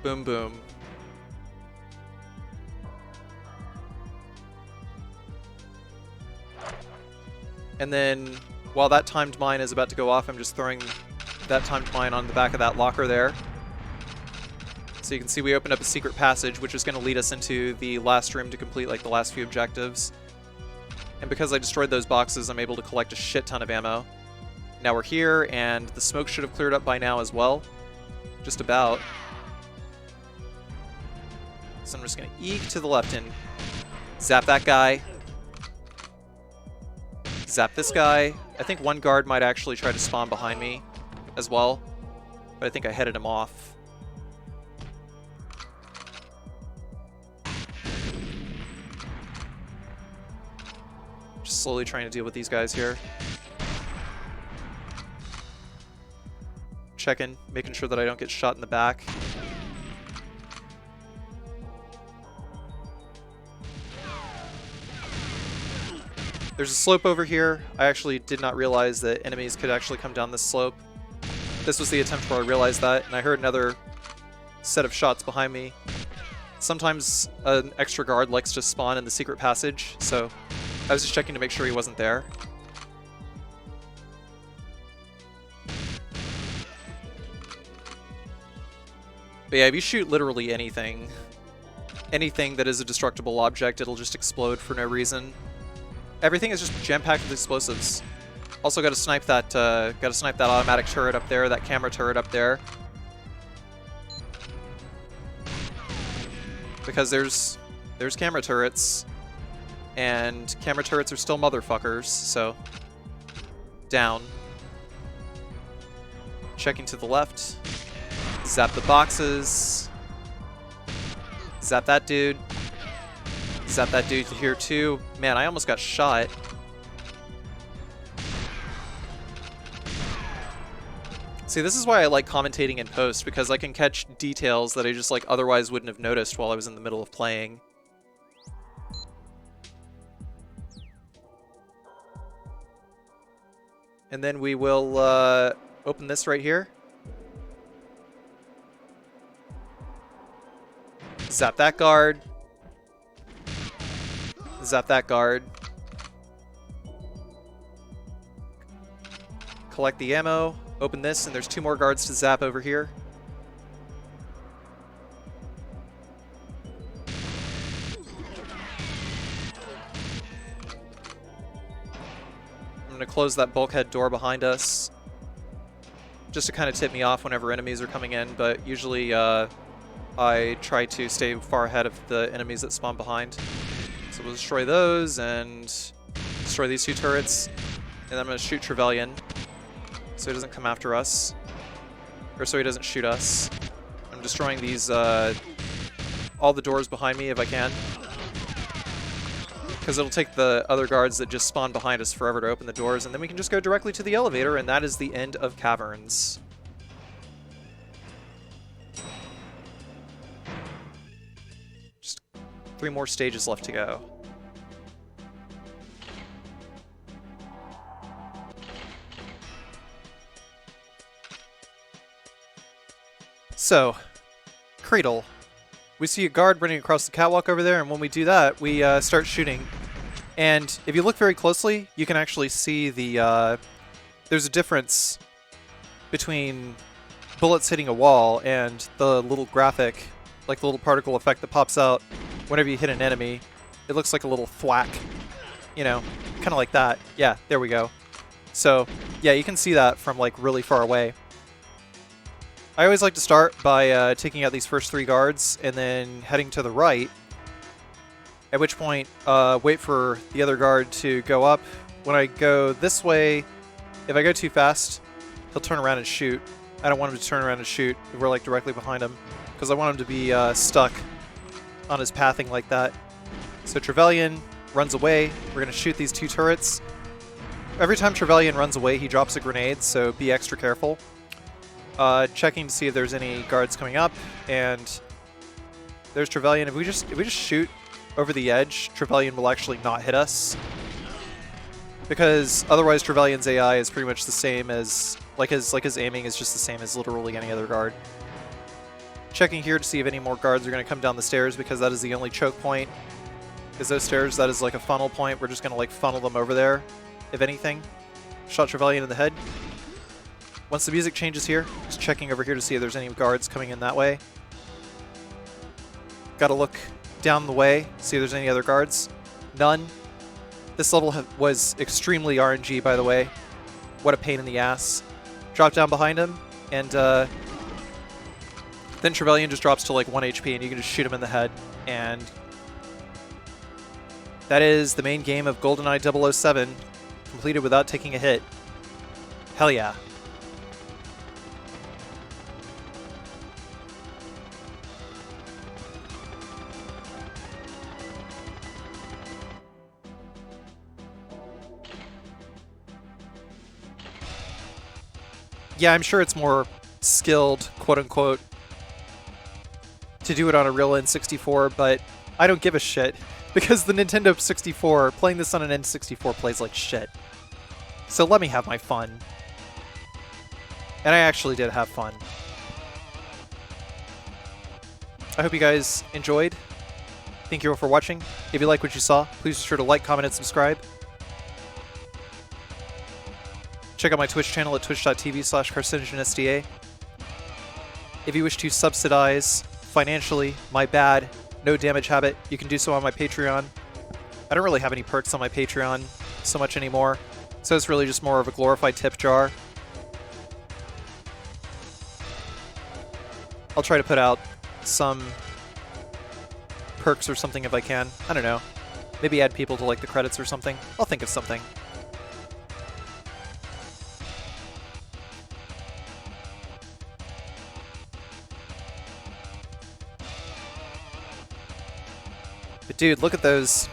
Boom, boom. And then, while that timed mine is about to go off, I'm just throwing that timed mine on the back of that locker there. So you can see we opened up a secret passage, which is going to lead us into the last room to complete like the last few objectives. And because I destroyed those boxes, I'm able to collect a shit ton of ammo. Now we're here, and the smoke should have cleared up by now as well. Just about. So I'm just going to eke to the left and zap that guy. Zap this guy. I think one guard might actually try to spawn behind me as well, but I think I headed him off. Just slowly trying to deal with these guys here. Checking, making sure that I don't get shot in the back. There's a slope over here. I actually did not realize that enemies could actually come down this slope. This was the attempt where I realized that, and I heard another set of shots behind me. Sometimes an extra guard likes to spawn in the secret passage, so I was just checking to make sure he wasn't there. But yeah, if you shoot literally anything that is a destructible object, it'll just explode for no reason. Everything is just jam-packed with explosives. Also got to snipe that automatic turret up there, that camera turret up there. Because there's camera turrets, and camera turrets are still motherfuckers, so down. Checking to the left. Zap the boxes. Zap that dude. Zap that dude here too. Man, I almost got shot. See, this is why I like commentating in post, because I can catch details that I just like otherwise wouldn't have noticed while I was in the middle of playing. And then we will open this right here. Zap that guard. Zap that guard. Collect the ammo. Open this, and there's 2 more guards to zap over here. I'm going to close that bulkhead door behind us, just to kind of tip me off whenever enemies are coming in, but usually I try to stay far ahead of the enemies that spawn behind. So we'll destroy those and destroy these 2 turrets, and then I'm going to shoot Trevelyan so he doesn't come after us, or so he doesn't shoot us. I'm destroying these, all the doors behind me if I can, because it'll take the other guards that just spawn behind us forever to open the doors, and then we can just go directly to the elevator, and that is the end of Caverns. Just 3 more stages left to go. So, Cradle. We see a guard running across the catwalk over there, and when we do that, we start shooting. And if you look very closely, you can actually see the there's a difference between bullets hitting a wall and the little graphic, like the little particle effect that pops out whenever you hit an enemy. It looks like a little thwack, you know, kind of like that. Yeah, there we go. So, yeah, you can see that from like really far away. I always like to start by taking out these first 3 guards and then heading to the right, at which point wait for the other guard to go up. When I go this way, if I go too fast, he'll turn around and shoot. I don't want him to turn around and shoot if we're like directly behind him, because I want him to be stuck on his pathing like that. So Trevelyan runs away. We're going to shoot these 2 turrets. Every time Trevelyan runs away, he drops a grenade, so be extra careful. Checking to see if there's any guards coming up, and there's Trevelyan. If we just shoot over the edge, Trevelyan will actually not hit us, because otherwise Trevelyan's AI is pretty much the same as his aiming is just the same as literally any other guard. Checking here to see if any more guards are going to come down the stairs, because that is the only choke point. Is those stairs, that is like a funnel point. We're just going to like funnel them over there, if anything. Shot Trevelyan in the head. Once the music changes here, just checking over here to see if there's any guards coming in that way. Gotta look down the way, see if there's any other guards. None. This level was extremely RNG, by the way. What a pain in the ass. Drop down behind him, and then Trevelyan just drops to like 1 HP, and you can just shoot him in the head. And that is the main game of Goldeneye 007, completed without taking a hit. Hell yeah. Yeah, I'm sure it's more skilled, quote-unquote, to do it on a real N64, but I don't give a shit, because the Nintendo 64, playing this on an N64 plays like shit. So let me have my fun. And I actually did have fun. I hope you guys enjoyed. Thank you all for watching. If you like what you saw, please be sure to like, comment, and subscribe. Check out my Twitch channel at twitch.tv/Carcinogensda. If you wish to subsidize financially my bad no damage habit, you can do so on my Patreon. I don't really have any perks on my Patreon so much anymore, so it's really just more of a glorified tip jar. I'll try to put out some perks or something if I can. I don't know. Maybe add people to like the credits or something. I'll think of something. But dude, look at those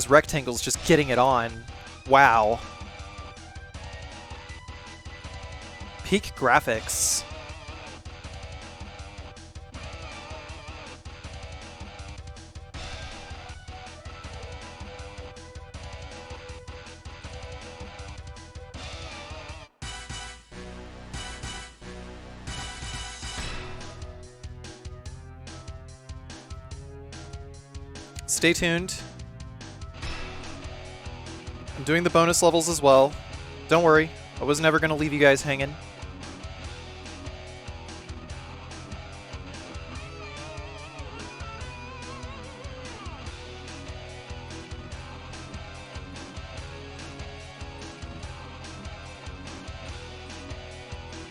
rectangles just getting it on. Wow. Peak graphics. Stay tuned. I'm doing the bonus levels as well. Don't worry, I was never going to leave you guys hanging.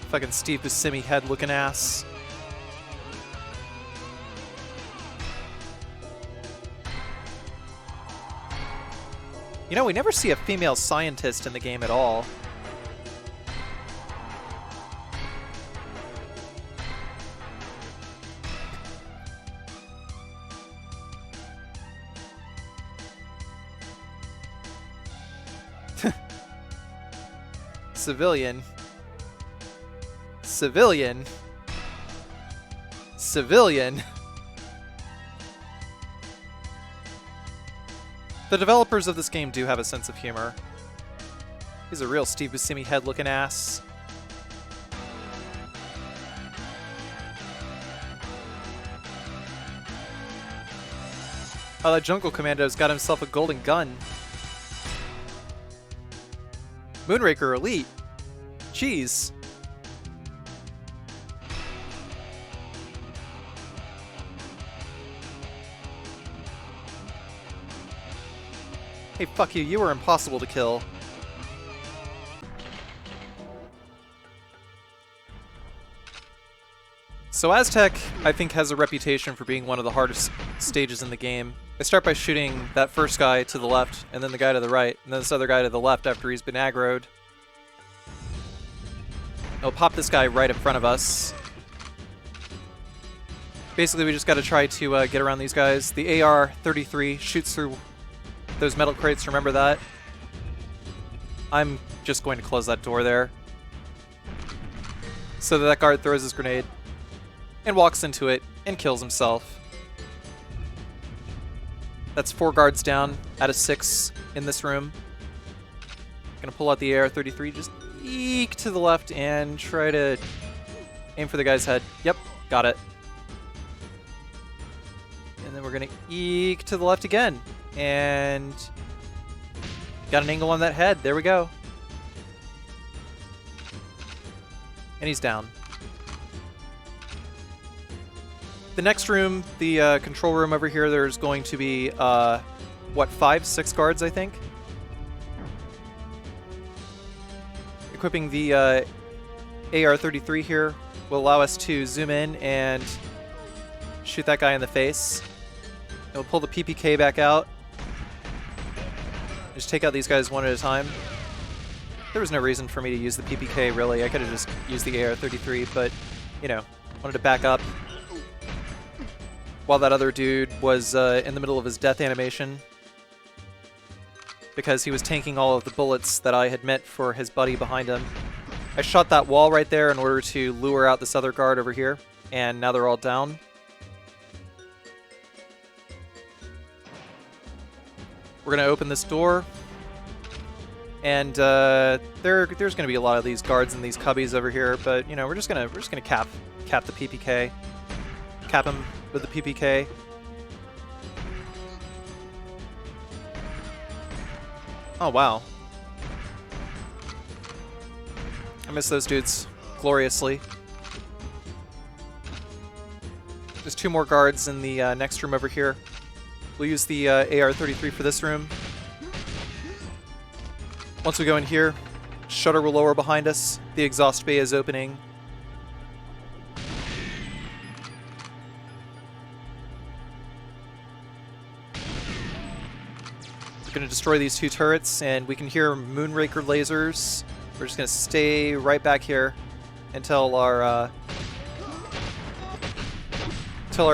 Fucking Steve Buscemi head looking ass. You know, we never see a female scientist in the game at all. Civilian. Civilian. Civilian. The developers of this game do have a sense of humor. He's a real Steve Buscemi head-looking ass. Oh, that Jungle Commando's got himself a golden gun. Moonraker Elite. Jeez. Hey, fuck you, you were impossible to kill. So Aztec, I think, has a reputation for being one of the hardest stages in the game. I start by shooting that first guy to the left, and then the guy to the right, and then this other guy to the left after he's been aggroed. I'll pop this guy right in front of us. Basically, we just gotta try to get around these guys. The AR-33 shoots through those metal crates, remember that? I'm just going to close that door there. So that guard throws his grenade and walks into it and kills himself. That's 4 guards down out of 6 in this room. Gonna pull out the AR-33, just eek to the left and try to aim for the guy's head. Yep, got it. And then we're gonna eek to the left again. And got an angle on that head. There we go. And he's down. The next room, the control room over here, there's going to be, what, 5, 6 guards, I think? Equipping the AR-33 here will allow us to zoom in and shoot that guy in the face. We'll pull the PPK back out. Just take out these guys one at a time. There was no reason for me to use the PPK, really. I could have just used the AR-33, but, you know, wanted to back up while that other dude was in the middle of his death animation, because he was tanking all of the bullets that I had meant for his buddy behind him. I shot that wall right there in order to lure out this other guard over here, and now they're all down. We're going to open this door, and there's going to be a lot of these guards and these cubbies over here, but you know, we're just gonna cap the PPK, cap him with the PPK. Oh wow, I missed those dudes gloriously. There's 2 more guards in the next room over here. We'll use the AR-33 for this room. Once we go in here, shutter will lower behind us. The exhaust bay is opening. We're going to destroy these 2 turrets, and we can hear Moonraker lasers. We're just going to stay right back here until our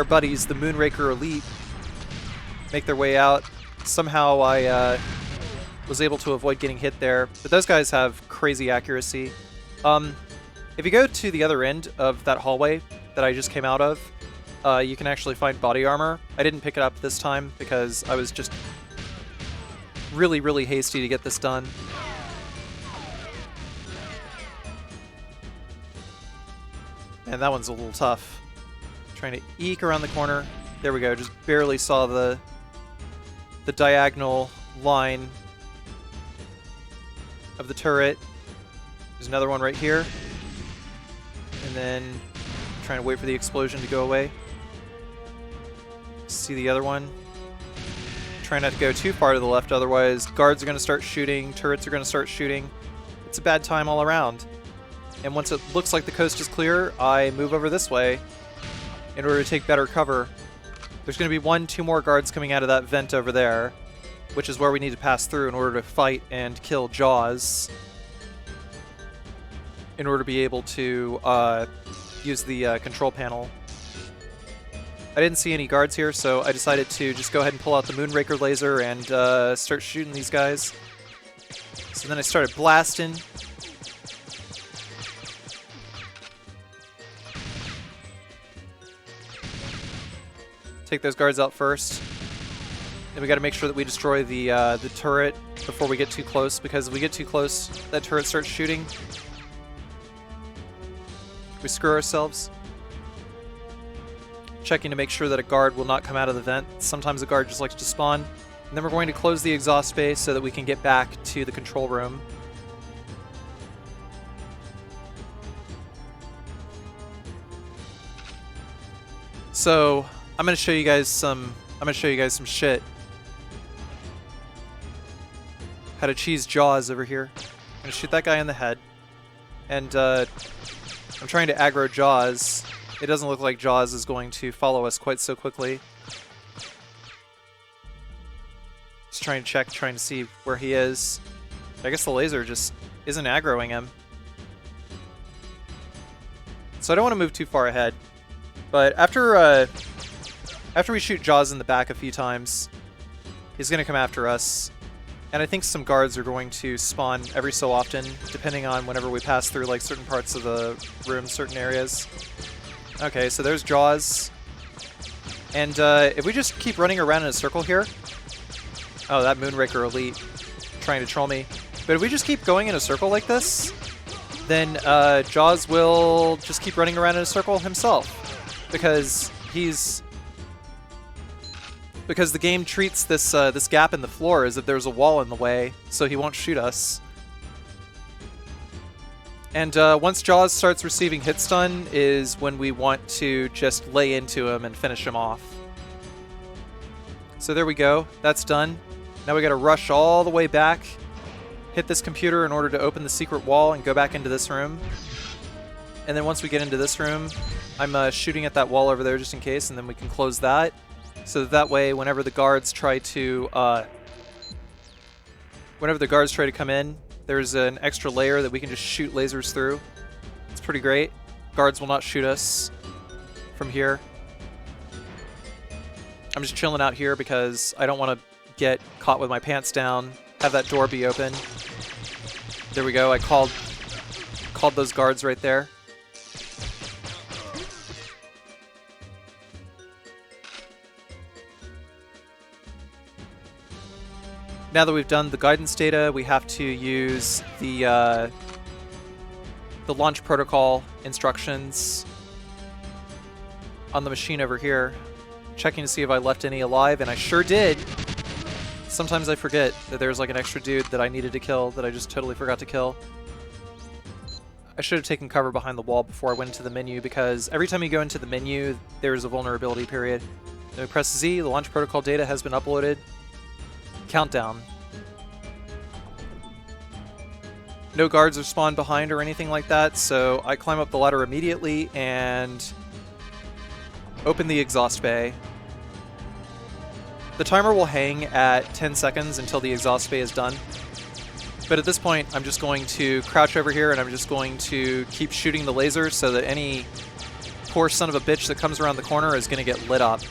buddies, the Moonraker Elite, make their way out. Somehow I was able to avoid getting hit there, but those guys have crazy accuracy. If you go to the other end of that hallway that I just came out of, you can actually find body armor. I didn't pick it up this time because I was just really, really hasty to get this done. And that one's a little tough. Trying to eke around the corner. There we go, just barely saw the diagonal line of the turret. There's another one right here. And then trying to wait for the explosion to go away. See the other one. Try not to go too far to the left, otherwise guards are going to start shooting, turrets are going to start shooting. It's a bad time all around. And once it looks like the coast is clear, I move over this way in order to take better cover. There's going to be 1-2 more guards coming out of that vent over there, which is where we need to pass through in order to fight and kill Jaws, in order to be able to use the control panel. I didn't see any guards here, so I decided to just go ahead and pull out the Moonraker laser and start shooting these guys. So then I started blasting. Take those guards out first. Then we got to make sure that we destroy the turret before we get too close, because if we get too close, that turret starts shooting. We screw ourselves. Checking to make sure that a guard will not come out of the vent. Sometimes a guard just likes to spawn. And then we're going to close the exhaust bay so that we can get back to the control room. So I'm going to show you guys some shit. How to cheese Jaws over here. I'm going to shoot that guy in the head. And I'm trying to aggro Jaws. It doesn't look like Jaws is going to follow us quite so quickly. Just trying to check, trying to see where he is. I guess the laser just isn't aggroing him. So I don't want to move too far ahead. But after we shoot Jaws in the back a few times, he's going to come after us. And I think some guards are going to spawn every so often, depending on whenever we pass through like certain parts of the room, certain areas. Okay, so there's Jaws. And if we just keep running around in a circle here... Oh, that Moonraker Elite trying to troll me. But if we just keep going in a circle like this, then Jaws will just keep running around in a circle himself. Because the game treats this this gap in the floor as if there's a wall in the way, so he won't shoot us. And once Jaws starts receiving hit stun is when we want to just lay into him and finish him off. So there we go. That's done. Now we gotta rush all the way back, hit this computer in order to open the secret wall and go back into this room. And then once we get into this room, I'm shooting at that wall over there just in case, and then we can close that. So that way, whenever the guards try to come in, there's an extra layer that we can just shoot lasers through. It's pretty great. Guards will not shoot us from here. I'm just chilling out here because I don't want to get caught with my pants down, have that door be open. There we go. I called those guards right there. Now that we've done the guidance data, we have to use the launch protocol instructions on the machine over here, checking to see if I left any alive, and I sure did. Sometimes I forget that there's like an extra dude that I needed to kill that I just totally forgot to kill. I should have taken cover behind the wall before I went into the menu, because every time you go into the menu, there's a vulnerability period. Then we press Z, the launch protocol data has been uploaded. Countdown. No guards are spawned behind or anything like that, so I climb up the ladder immediately and open the exhaust bay. The timer will hang at 10 seconds until the exhaust bay is done. But at this point, I'm just going to crouch over here and I'm just going to keep shooting the lasers so that any poor son of a bitch that comes around the corner is going to get lit up.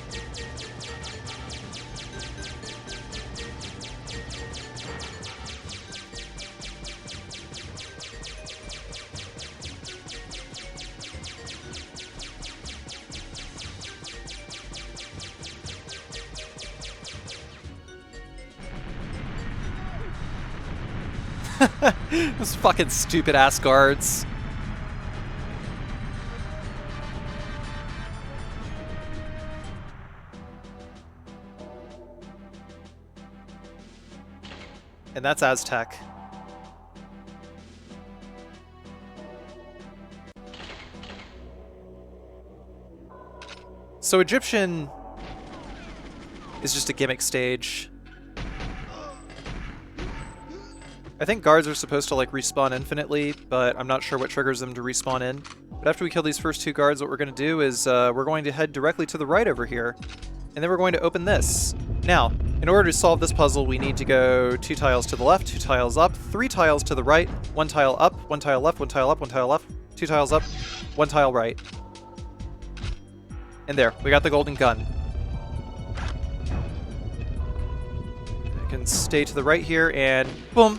Those fucking stupid ass guards. And that's Aztec. So Egyptian is just a gimmick stage. I think guards are supposed to like respawn infinitely, but I'm not sure what triggers them to respawn in. But after we kill these first two guards, what we're going to do is we're going to head directly to the right over here, and then we're going to open this. Now, in order to solve this puzzle, we need to go 2 tiles to the left, 2 tiles up, 3 tiles to the right, 1 tile up, 1 tile left, 1 tile up, 1 tile left, 2 tiles up, 1 tile right. And there, we got the golden gun. I can stay to the right here, and boom!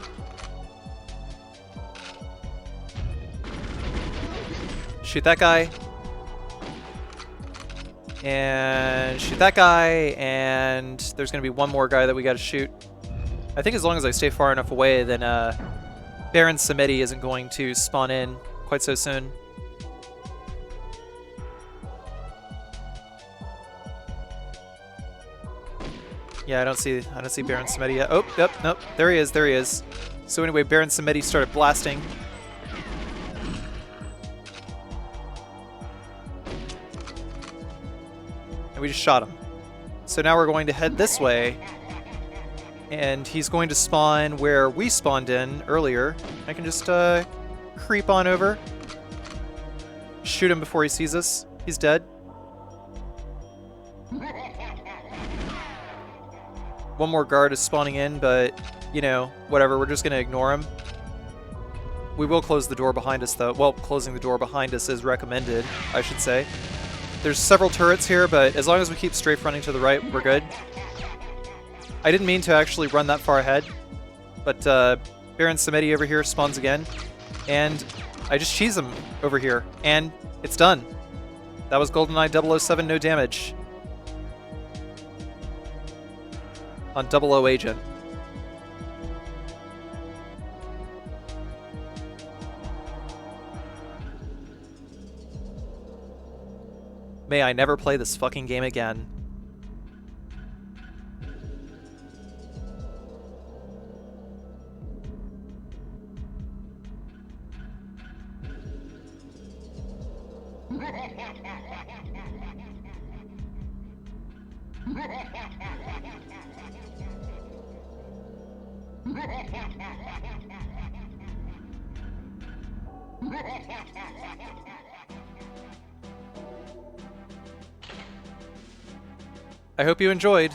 Shoot that guy. And shoot that guy, and there's going to be one more guy that we got to shoot. I think as long as I stay far enough away, then Baron Samedi isn't going to spawn in quite so soon. Yeah, I don't see Baron Samedi yet. Oh, yep, nope, there he is. So anyway, Baron Samedi started blasting. And we just shot him. So now we're going to head this way, and he's going to spawn where we spawned in earlier. I can just creep on over, shoot him before he sees us. He's dead. One more guard is spawning in, but, you know, whatever, we're just going to ignore him. We will close the door behind us, though. Well, closing the door behind us is recommended, I should say. There's several turrets here, but as long as we keep strafe running to the right, we're good. I didn't mean to actually run that far ahead, but Baron Samedi over here spawns again, and I just cheese him over here, and it's done. That was Goldeneye 007, no damage. On 00 Agent. May I never play this fucking game again. I hope you enjoyed.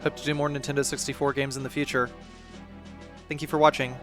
Hope to do more Nintendo 64 games in the future. Thank you for watching.